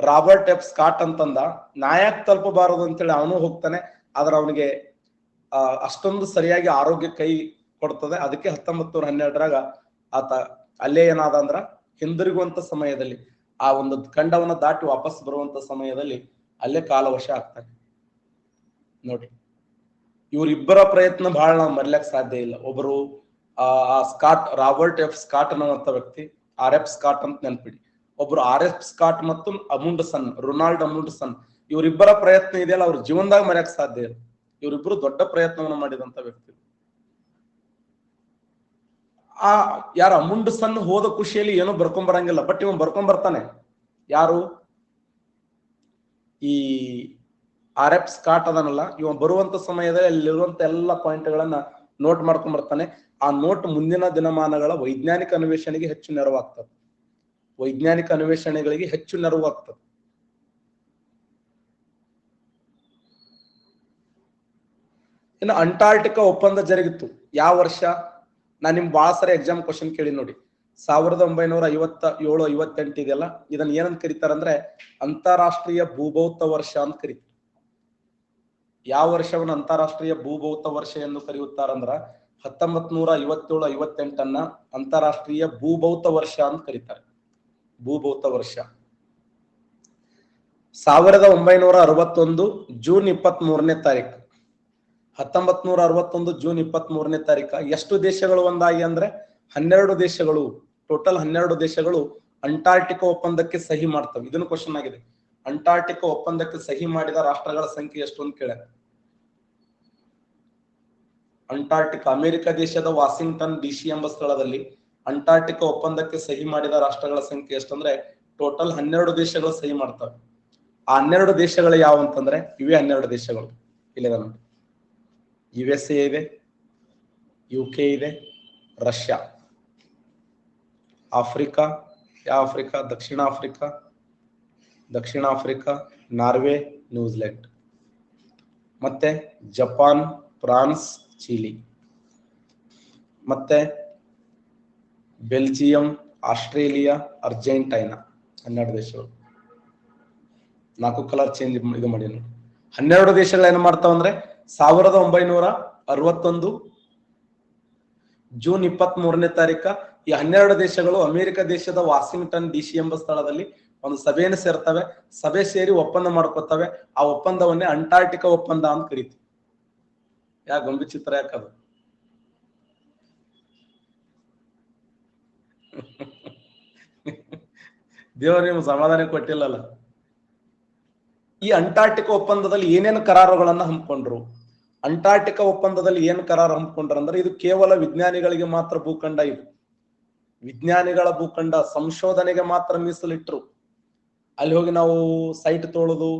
ರಾಬರ್ಟ್ ಎಫ್ ಸ್ಕಾಟ್ ಅಂತಂದ, ನಾಯಕ್ ತಲುಪಬಾರದು ಅಂತೇಳಿ ಅವನು ಹೋಗ್ತಾನೆ. ಆದ್ರೆ ಅವನಿಗೆ ಅಷ್ಟೊಂದು ಸರಿಯಾಗಿ ಆರೋಗ್ಯ ಕೈ ಕೊಡ್ತದೆ. ಅದಕ್ಕೆ 1912ರಾಗ ಆತ ಅಲ್ಲೇ ಏನಾದ ಅಂದ್ರ ಹಿಂದಿರುಗುವಂತ ಸಮಯದಲ್ಲಿ ಆ ಒಂದು ಖಂಡವನ್ನ ದಾಟಿ ವಾಪಸ್ ಬರುವಂತ ಸಮಯದಲ್ಲಿ ಅಲ್ಲೇ ಕಾಲವಶ ಆಗ್ತಾನೆ. ನೋಡಿ, ಇವರಿಬ್ಬರ ಪ್ರಯತ್ನ ಬಹಳ ನಾವು ಮರ್ಲಿಕ್ ಸಾಧ್ಯ ಇಲ್ಲ. ಒಬ್ಬರು ಸ್ಕಾಟ್, ರಾಬರ್ಟ್ ಎಫ್ ಸ್ಕಾಟ್ ಅನ್ನುವಂತ ವ್ಯಕ್ತಿ, ಆರ್ ಎಫ್ ಸ್ಕಾಟ್ ಅಂತ ನೆನ್ಪಿಡಿ. ಒಬ್ರು ಆರ್ ಎಫ್ ಸ್ಕಾಟ್ ಮತ್ತು ಅಮುಂಡ್ಸನ್, ರೊನಾಲ್ಡ್ ಅಮುಂಡ್ಸನ್, ಇವರಿಬ್ಬರ ಪ್ರಯತ್ನ ಇದೆಯಲ್ಲ ಅವ್ರ ಜೀವನದಾಗ ಮರೆಯಕ್ ಸಾಧ್ಯ ಇಲ್ಲ. ಇವರಿಬ್ರು ದೊಡ್ಡ ಪ್ರಯತ್ನವನ್ನು ಮಾಡಿದಂತ ವ್ಯಕ್ತಿ. ಯಾರು ಅಮುಂಡ್ಸನ್ ಹೋದ ಖುಷಿಯಲ್ಲಿ ಏನೋ ಬರ್ಕೊಂಬರಂಗಿಲ್ಲ, ಬಟ್ ಇವ ಬರ್ಕೊಂಬರ್ತಾನೆ. ಯಾರು? ಈ ಆರ್ ಎಫ್ ಸ್ಕಾಟ್ ಅದನ್ನಲ್ಲ, ಇವ ಬರುವಂತ ಸಮಯದಲ್ಲಿ ಅಲ್ಲಿರುವಂತ ಎಲ್ಲ ಪಾಯಿಂಟ್ಗಳನ್ನ ನೋಟ್ ಮಾಡ್ಕೊಂಡ್ ಬರ್ತಾನೆ. ಆ ನೋಟ್ ಮುಂದಿನ ದಿನಮಾನಗಳ ವೈಜ್ಞಾನಿಕ ಅನ್ವೇಷಣೆಗೆ ಹೆಚ್ಚು ನೆರವಾಗ್ತದೆ. ವೈಜ್ಞಾನಿಕ ಅನ್ವೇಷಣೆಗಳಿಗೆ ಹೆಚ್ಚು ನೆರವಾಗ್ತದೆ. ಇನ್ನು ಅಂಟಾರ್ಟಿಕಾ ಒಪ್ಪಂದ ಜರುಗಿತ್ತು ಯಾವ ವರ್ಷ? ನಾನು ನಿಮ್ಗೆ ಬಹಳ ಸರಿ ಎಕ್ಸಾಮ್ ಕ್ವಶನ್ ಕೇಳಿ ನೋಡಿ. 1957 58 ಇದೆಯಲ್ಲ, ಇದನ್ನ ಏನಂತ ಕರೀತಾರಂದ್ರೆ ಅಂತಾರಾಷ್ಟ್ರೀಯ ಭೂಭೌತ ವರ್ಷ ಅಂತ ಕರೀತಾರೆ. ಯಾವ ವರ್ಷವನ್ನು ಅಂತಾರಾಷ್ಟ್ರೀಯ ಭೂಭೌತ ವರ್ಷ ಎಂದು ಕರೆಯುತ್ತಾರಂದ್ರ 1957 58 ಅಂತಾರಾಷ್ಟ್ರೀಯ ಭೂಭೌತ ವರ್ಷ ಅಂತ ಕರೀತಾರೆ. ಭೂಭೌತ ವರ್ಷ. 1961 ಜೂನ್ 23ನೇ ತಾರೀಕು 1961 ಜೂನ್ 23ನೇ ತಾರೀಕ ಎಷ್ಟು ದೇಶಗಳು ಒಂದಾಗಿ ಅಂದ್ರೆ 12 ದೇಶಗಳು, ಟೋಟಲ್ 12 ದೇಶಗಳು ಅಂಟಾರ್ಟಿಕಾ ಒಪ್ಪಂದಕ್ಕೆ ಸಹಿ ಮಾಡ್ತವೆ. ಇದನ್ನು ಕ್ವಶನ್ ಆಗಿದೆ. ಅಂಟಾರ್ಟಿಕಾ ಒಪ್ಪಂದಕ್ಕೆ ಸಹಿ ಮಾಡಿದ ರಾಷ್ಟ್ರಗಳ ಸಂಖ್ಯೆ ಎಷ್ಟು ಅಂತ ಕೇಳ. ಅಂಟಾರ್ಟಿಕಾ ಅಮೆರಿಕ ದೇಶದ ವಾಷಿಂಗ್ಟನ್ DC ಎಂಬ ಸ್ಥಳದಲ್ಲಿ ಅಂಟಾರ್ಟಿಕಾ ಒಪ್ಪಂದಕ್ಕೆ ಸಹಿ ಮಾಡಿದ ರಾಷ್ಟ್ರಗಳ ಸಂಖ್ಯೆ ಎಷ್ಟಂದ್ರೆ ಟೋಟಲ್ 12 ದೇಶಗಳು ಸಹಿ ಮಾಡ್ತವೆ. ಆ 12 ದೇಶಗಳು ಯಾವ ಅಂತಂದ್ರೆ ಇವೇ 12 ದೇಶಗಳು. ಇಲ್ಲಿದೆ ನೋಡಿ, USA ಇದೆ, UK ಇದೆ, ರಷ್ಯಾ, ಆಫ್ರಿಕಾ, ಆಫ್ರಿಕಾ ದಕ್ಷಿಣ ಆಫ್ರಿಕಾ, ನಾರ್ವೆ, ನ್ಯೂಜಿಲೆಂಡ್, ಮತ್ತೆ ಜಪಾನ್, ಫ್ರಾನ್ಸ್, ಚಿಲಿ, ಮತ್ತೆ ಬೆಲ್ಜಿಯಂ, ಆಸ್ಟ್ರೇಲಿಯಾ, ಅರ್ಜೆಂಟೈನಾ. 12 ದೇಶಗಳು. 4 ಕಲರ್ ಚೇಂಜ್ ಇದು ಮಾಡಿ ನೋಡಿ. 12 ದೇಶಗಳು ಏನು ಮಾಡ್ತಾವ ಅಂದ್ರೆ 1961 ಜೂನ್ 23ನೇ ತಾರೀಕ ಈ 12 ದೇಶಗಳು ಅಮೆರಿಕ ದೇಶದ ವಾಷಿಂಗ್ಟನ್ DC ಎಂಬ ಸ್ಥಳದಲ್ಲಿ ಒಂದು ಸಭೆಯನ್ನು ಸೇರ್ತವೆ. ಸಭೆ ಸೇರಿ ಒಪ್ಪಂದ ಮಾಡ್ಕೋತವೆ. ಆ ಒಪ್ಪಂದವನ್ನೇ ಅಂಟಾರ್ಟಿಕಾ ಒಪ್ಪಂದ ಅಂತ ಕರೀತೀವಿ. ಯಾಕೆ ಗೊಂಬಿ ಚಿತ್ರ ಯಾಕದು? ದೇವರು ನಿಮ್ಗೆ ಸಮಾಧಾನ ಕೊಟ್ಟಿಲ್ಲಲ್ಲ. ಈ ಅಂಟಾರ್ಟಿಕಾ ಒಪ್ಪಂದದಲ್ಲಿ ಏನೇನು ಕರಾರುಗಳನ್ನ ಹಮ್ಮಿಕೊಂಡ್ರು? ಅಂಟಾರ್ಟಿಕಾ ಒಪ್ಪಂದದಲ್ಲಿ ಏನು ಕರಾರು ಹಮ್ಮಿಕೊಂಡ್ರು ಅಂದ್ರೆ ಇದು ಕೇವಲ ವಿಜ್ಞಾನಿಗಳಿಗೆ ಮಾತ್ರ ಭೂಖಂಡ. ಇದು ವಿಜ್ಞಾನಿಗಳ ಭೂಖಂಡ, ಸಂಶೋಧನೆಗೆ ಮಾತ್ರ ಮೀಸಲಿಟ್ರು. ಅಲ್ಲಿ ಹೋಗಿ ನಾವು ಸೈಟ್ ತೋಳೋದು,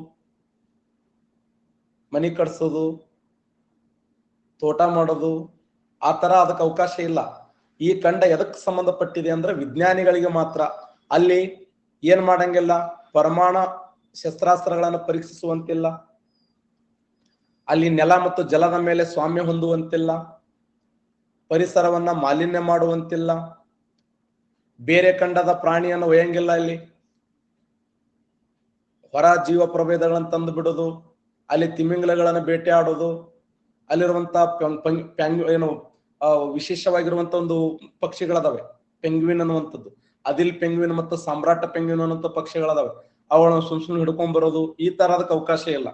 ಮನಿ ಕಟ್ಸೋದು, ತೋಟ ಮಾಡೋದು ಆ ತರ ಅದಕ್ಕೆ ಅವಕಾಶ ಇಲ್ಲ. ಈ ಖಂಡ ಎದಕ್ಕೆ ಸಂಬಂಧಪಟ್ಟಿದೆ ಅಂದ್ರೆ ವಿಜ್ಞಾನಿಗಳಿಗೆ ಮಾತ್ರ. ಅಲ್ಲಿ ಏನ್ ಮಾಡಂಗಿಲ್ಲ, ಪರಮಾಣು ಶಸ್ತ್ರಾಸ್ತ್ರಗಳನ್ನು ಪರೀಕ್ಷಿಸುವಂತಿಲ್ಲ, ಅಲ್ಲಿ ನೆಲ ಮತ್ತು ಜಲದ ಮೇಲೆ ಸ್ವಾಮ್ಯ ಹೊಂದುವಂತಿಲ್ಲ, ಪರಿಸರವನ್ನ ಮಾಲಿನ್ಯ ಮಾಡುವಂತಿಲ್ಲ, ಬೇರೆ ಖಂಡದ ಪ್ರಾಣಿಯನ್ನು ಒಯ್ಯಂಗಿಲ್ಲ, ಇಲ್ಲಿ ಹೊರ ಜೀವ ಪ್ರಭೇದಗಳನ್ನು ತಂದು ಬಿಡೋದು, ಅಲ್ಲಿ ತಿಮಿಂಗಲಗಳನ್ನು ಬೇಟೆಯಾಡೋದು, ಅಲ್ಲಿರುವಂತಹ ಏನು ವಿಶೇಷವಾಗಿರುವಂತ ಒಂದು ಪಕ್ಷಿಗಳದಾವೆ, ಪೆಂಗ್ವಿನ್ ಅನ್ನುವಂಥದ್ದು, ಅದಿಲ್ ಪೆಂಗ್ವಿನ್ ಮತ್ತು ಸಾಮ್ರಾಟ ಪೆಂಗ್ವಿನ್ ಅನ್ನುವಂಥ ಪಕ್ಷಿಗಳದಾವೆ. ಅವುಗಳನ್ನು ಸುಮ್ನೆ ಹಿಡ್ಕೊಂಡ್ ಬರೋದು ಈ ತರದಕ್ಕೆ ಅವಕಾಶ ಇಲ್ಲ.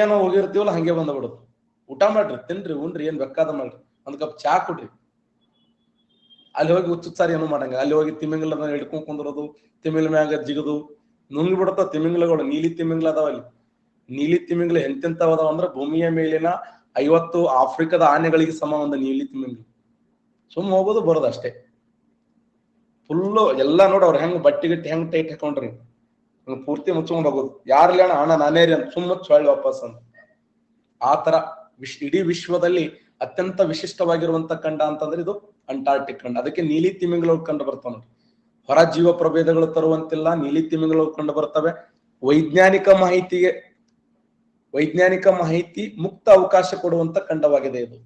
ಏನೋ ಹೋಗಿರ್ತೀವಲ್ಲ ಹಂಗೆ ಬಂದ್ಬಿಡುದು. ಊಟ ಮಾಡ್ರಿ, ತಿನ್ರಿ, ಉಣ್ರಿ, ಏನ್ ಬೇಕಾದ ಮಾಡ್ರಿ, ಒಂದ್ ಕಪ್ ಚಾ ಕುಡ್ರಿ. ಅಲ್ಲಿ ಹೋಗಿ ಹುಚ್ಚುತ್ಸಾರಿ ಏನೋ ಮಾಡಂಗ, ಅಲ್ಲಿ ಹೋಗಿ ತಿಮಿಂಗಲನ್ನ ಹಿಡ್ಕೊಂಡ್ ಕುಂದಿರೋದು, ತಿಮಿಂಗಲ ಮ್ಯಾಗ ಜಿಗದು ನುಂಗಿ ಬಿಡತಾವ ತಿಮಿಂಗಲಗಳು. ನೀಲಿ ತಿಮಿಂಗಲ ಅದಾವ ಅಲ್ಲಿ. ನೀಲಿ ತಿಮಿಂಗಲ ಎಂತೆಂತವದಾವ ಅಂದ್ರೆ ಭೂಮಿಯ ಮೇಲಿನ 50 ಆಫ್ರಿಕಾದ ಆನೆಗಳಿಗೆ ಸಮ ಒಂದು ನೀಲಿ ತಿಮಿಂಗಲ. ಹೋಗೋದು ಬರೋದು ಅಷ್ಟೇ. ಫುಲ್ಲು ಎಲ್ಲ ನೋಡಿ ಅವ್ರು ಹೆಂಗ್ ಬಟ್ಟಿ ಹೆಂಗ್ ಟೈಟ್ ಹಾಕೊಂಡ್ರಿ, ಪೂರ್ತಿ ಮುಚ್ಕೊಂಡ್ ಹೋಗೋದು. ಯಾರ್ಲಿ ಅಣ್ಣ ನಾನೇ ರೀ ಅಂತ ಸುಮ್ಮನೆ ವಾಪಸ್ ಅಂತ. ಆ ತರ ಇಡೀ ವಿಶ್ವದಲ್ಲಿ ಅತ್ಯಂತ ವಿಶಿಷ್ಟವಾಗಿರುವಂತ ಖಂಡ ಅಂತಂದ್ರೆ ಇದು ಅಂಟಾರ್ಟಿಕ್ ಖಂಡ. ಅದಕ್ಕೆ ನೀಲಿ ತಿಮಿಂಗಲಗಳು ಕಂಡು ಬರ್ತಾವ ನೋಡಿ. ಹೊರ ಜೀವ ಪ್ರಭೇದಗಳು ತರುವಂತಿಲ್ಲ, ನೀಲಿ ತಿಮಿಂಗಲಗಳು ಕಂಡು ಬರ್ತವೆ. ವೈಜ್ಞಾನಿಕ ಮಾಹಿತಿ ಮುಕ್ತ ಅವಕಾಶ ಕೊಡುವಂತ ಖಂಡವಾಗಿದೆ ಇದು.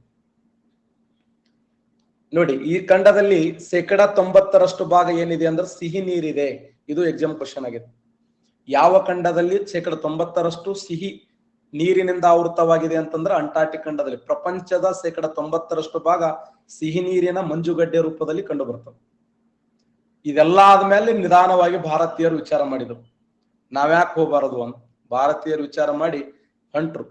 ನೋಡಿ, ಈ ಖಂಡದಲ್ಲಿ 90% ಭಾಗ ಏನಿದೆ ಅಂದ್ರೆ ಸಿಹಿ ನೀರಿದೆ. ಇದು ಎಕ್ಸಾಮ್ ಕ್ವಶನ್ ಆಗಿದೆ. ಯಾವ ಖಂಡದಲ್ಲಿ 90% ಸಿಹಿ ನೀರಿನಿಂದ ಆವೃತವಾಗಿದೆ ಅಂತಂದ್ರೆ ಅಂಟಾರ್ಟಿಕ್ ಖಂಡದಲ್ಲಿ. ಪ್ರಪಂಚದ 90% ಭಾಗ ಸಿಹಿ ನೀರಿನ ಮಂಜುಗಡ್ಡೆ ರೂಪದಲ್ಲಿ ಕಂಡು ಬರ್ತವೆ. ಇದೆಲ್ಲ ಆದ್ಮೇಲೆ ನಿಧಾನವಾಗಿ ಭಾರತೀಯರು ವಿಚಾರ ಮಾಡಿದ್ರು, ನಾವ್ಯಾಕೆ ಹೋಗಬಾರದು ಅಂತ. ಭಾರತೀಯರು ವಿಚಾರ ಮಾಡಿ ಹೊಂಟ್ರು.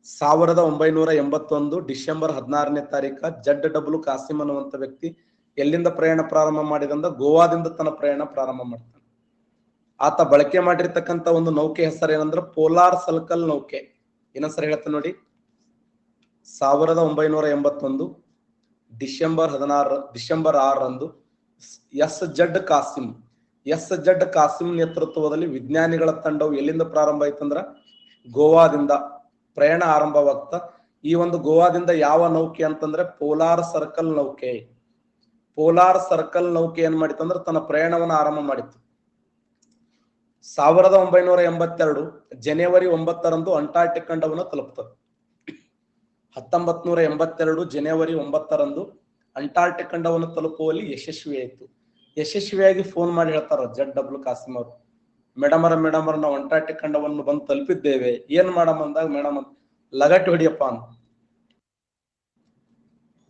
1981 ಡಿಸೆಂಬರ್ 16ನೇ ತಾರೀಕ ZW ಕಾಸಿಮ್ ಅನ್ನುವಂತ ವ್ಯಕ್ತಿ ಎಲ್ಲಿಂದ ಪ್ರಯಾಣ ಪ್ರಾರಂಭ ಮಾಡಿದಂದ್ರೆ ಗೋವಾದಿಂದ ತನ್ನ ಪ್ರಯಾಣ ಪ್ರಾರಂಭ ಮಾಡ್ತಾನೆ. ಆತ ಬಳಕೆ ಮಾಡಿರ್ತಕ್ಕಂಥ ಒಂದು ನೌಕೆ ಹೆಸರು ಏನಂದ್ರೆ ಪೋಲಾರ್ ಸರ್ಕಲ್ ನೌಕೆ. ಏನಸರು ಹೇಳ್ತಾನೆ ನೋಡಿ. 1981 ಡಿಸೆಂಬರ್ 6ರಂದು SZ ಕಾಸಿಮ್ ನೇತೃತ್ವದಲ್ಲಿ ವಿಜ್ಞಾನಿಗಳ ತಂಡವು ಎಲ್ಲಿಂದ ಪ್ರಾರಂಭ ಆಯ್ತಂದ್ರ ಗೋವಾದಿಂದ ಪ್ರಯಾಣ ಆರಂಭವಾಗ್ತಾ. ಈ ಒಂದು ಗೋವಾದಿಂದ ಯಾವ ನೌಕೆ ಅಂತಂದ್ರೆ ಪೋಲಾರ್ ಸರ್ಕಲ್ ನೌಕೆ. ಪೋಲಾರ್ ಸರ್ಕಲ್ ನೌಕೆ ಏನ್ ಮಾಡಿತ್ತಂದ್ರೆ ತನ್ನ ಪ್ರಯಾಣವನ್ನು ಆರಂಭ ಮಾಡಿತ್ತು. 1982 ಜನವರಿ 9ರಂದು ಅಂಟಾರ್ಟಿಕ್ ಖಂಡವನ್ನು ತಲುಪ್ತದೆ. 1982 ಜನವರಿ 9ರಂದು ಅಂಟಾರ್ಟಿಕ್ ಖಂಡವನ್ನು ತಲುಪುವಲ್ಲಿ ಯಶಸ್ವಿಯಾಯಿತು. ಯಶಸ್ವಿಯಾಗಿ ಫೋನ್ ಮಾಡಿ ಹೇಳ್ತಾರ ZW ಕಾಸಿಂ ಅವರು, ಮೇಡಮ್ ನಾವು ಅಂಟಾರ್ಟಿಕ್ ಖಂಡವನ್ನು ಬಂದು ತಲುಪಿದ್ದೇವೆ, ಏನ್ ಮಾಡಮ್ ಅಂದಾಗ ಮೇಡಮ್ ಲಗಟ್ ಹೊಡಿಯಪ್ಪ ಅಂತ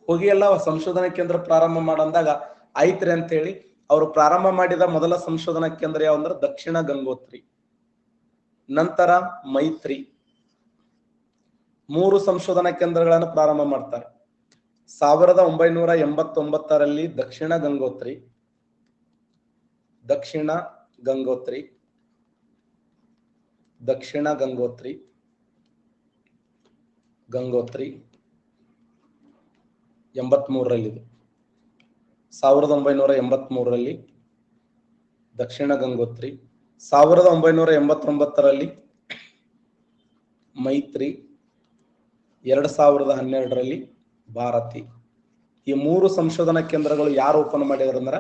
ಹೋಗಿ ಎಲ್ಲ ಸಂಶೋಧನಾ ಕೇಂದ್ರ ಪ್ರಾರಂಭ ಮಾಡಂದಾಗ ಆಯ್ತ್ರಿ ಅಂತ ಹೇಳಿ ಅವರು ಪ್ರಾರಂಭ ಮಾಡಿದ ಮೊದಲ ಸಂಶೋಧನಾ ಕೇಂದ್ರ ಯಾವಂದ್ರೆ ದಕ್ಷಿಣ ಗಂಗೋತ್ರಿ, ನಂತರ ಮೈತ್ರಿ, 3 ಸಂಶೋಧನಾ ಕೇಂದ್ರಗಳನ್ನು ಪ್ರಾರಂಭ ಮಾಡ್ತಾರೆ. 1989ರಲ್ಲಿ ದಕ್ಷಿಣ ಗಂಗೋತ್ರಿ, ದಕ್ಷಿಣ 83ರಲ್ಲಿ 1983ರಲ್ಲಿ ದಕ್ಷಿಣ ಗಂಗೋತ್ರಿ, 1989ರಲ್ಲಿ ಮೈತ್ರಿ, 2012ರಲ್ಲಿ ಭಾರತಿ. ಈ 3 ಸಂಶೋಧನಾ ಕೇಂದ್ರಗಳು ಯಾರು ಓಪನ್ ಮಾಡಿದ್ರು ಅಂದ್ರೆ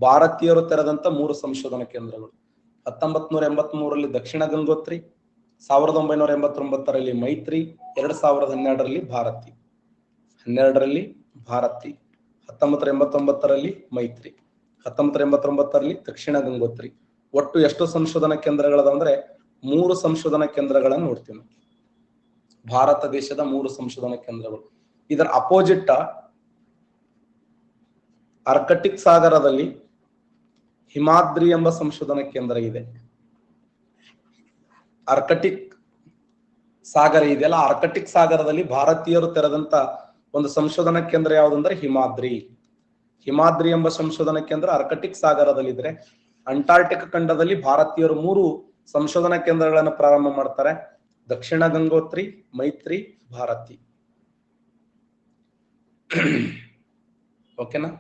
ಭಾರತೀಯರು ತೆರೆದಂತ 3 ಸಂಶೋಧನಾ ಕೇಂದ್ರಗಳು. 1983ರಲ್ಲಿ ದಕ್ಷಿಣ ಗಂಗೋತ್ರಿ, 1989ರಲ್ಲಿ ಮೈತ್ರಿ, 2012ರಲ್ಲಿ ಭಾರತಿ. 1989ರಲ್ಲಿ ಮೈತ್ರಿ, 1989ರಲ್ಲಿ ದಕ್ಷಿಣ ಗಂಗೋತ್ರಿ. ಒಟ್ಟು ಎಷ್ಟು ಸಂಶೋಧನಾ ಕೇಂದ್ರಗಳದ ಅಂದ್ರೆ 3 ಸಂಶೋಧನಾ ಕೇಂದ್ರಗಳನ್ನು ನೋಡ್ತೀವಿ. ಭಾರತ ದೇಶದ 3 ಸಂಶೋಧನಾ ಕೇಂದ್ರಗಳು. ಇದರ ಅಪೋಸಿಟ್ ಆರ್ಕಟಿಕ್ ಸಾಗರದಲ್ಲಿ ಹಿಮಾದ್ರಿ ಎಂಬ ಸಂಶೋಧನಾ ಕೇಂದ್ರ ಇದೆ. ಆರ್ಕಟಿಕ್ ಸಾಗರ ಇದೆಯಲ್ಲ, ಆರ್ಕಟಿಕ್ ಸಾಗರದಲ್ಲಿ ಭಾರತೀಯರು ತೆರೆದಂತ ಒಂದು ಸಂಶೋಧನಾ ಕೇಂದ್ರ ಯಾವುದಂದ್ರೆ ಹಿಮಾದ್ರಿ ಎಂಬ ಸಂಶೋಧನಾ ಕೇಂದ್ರ ಆರ್ಕಟಿಕ್ ಸಾಗರದಲ್ಲಿದ್ರೆ, ಅಂಟಾರ್ಟಿಕ್ ಖಂಡದಲ್ಲಿ ಭಾರತೀಯರು 3 ಸಂಶೋಧನಾ ಕೇಂದ್ರಗಳನ್ನು ಪ್ರಾರಂಭ ಮಾಡ್ತಾರೆ. ದಕ್ಷಿಣ ಗಂಗೋತ್ರಿ, ಮೈತ್ರಿ, ಭಾರತಿ. ಓಕೆನಾ?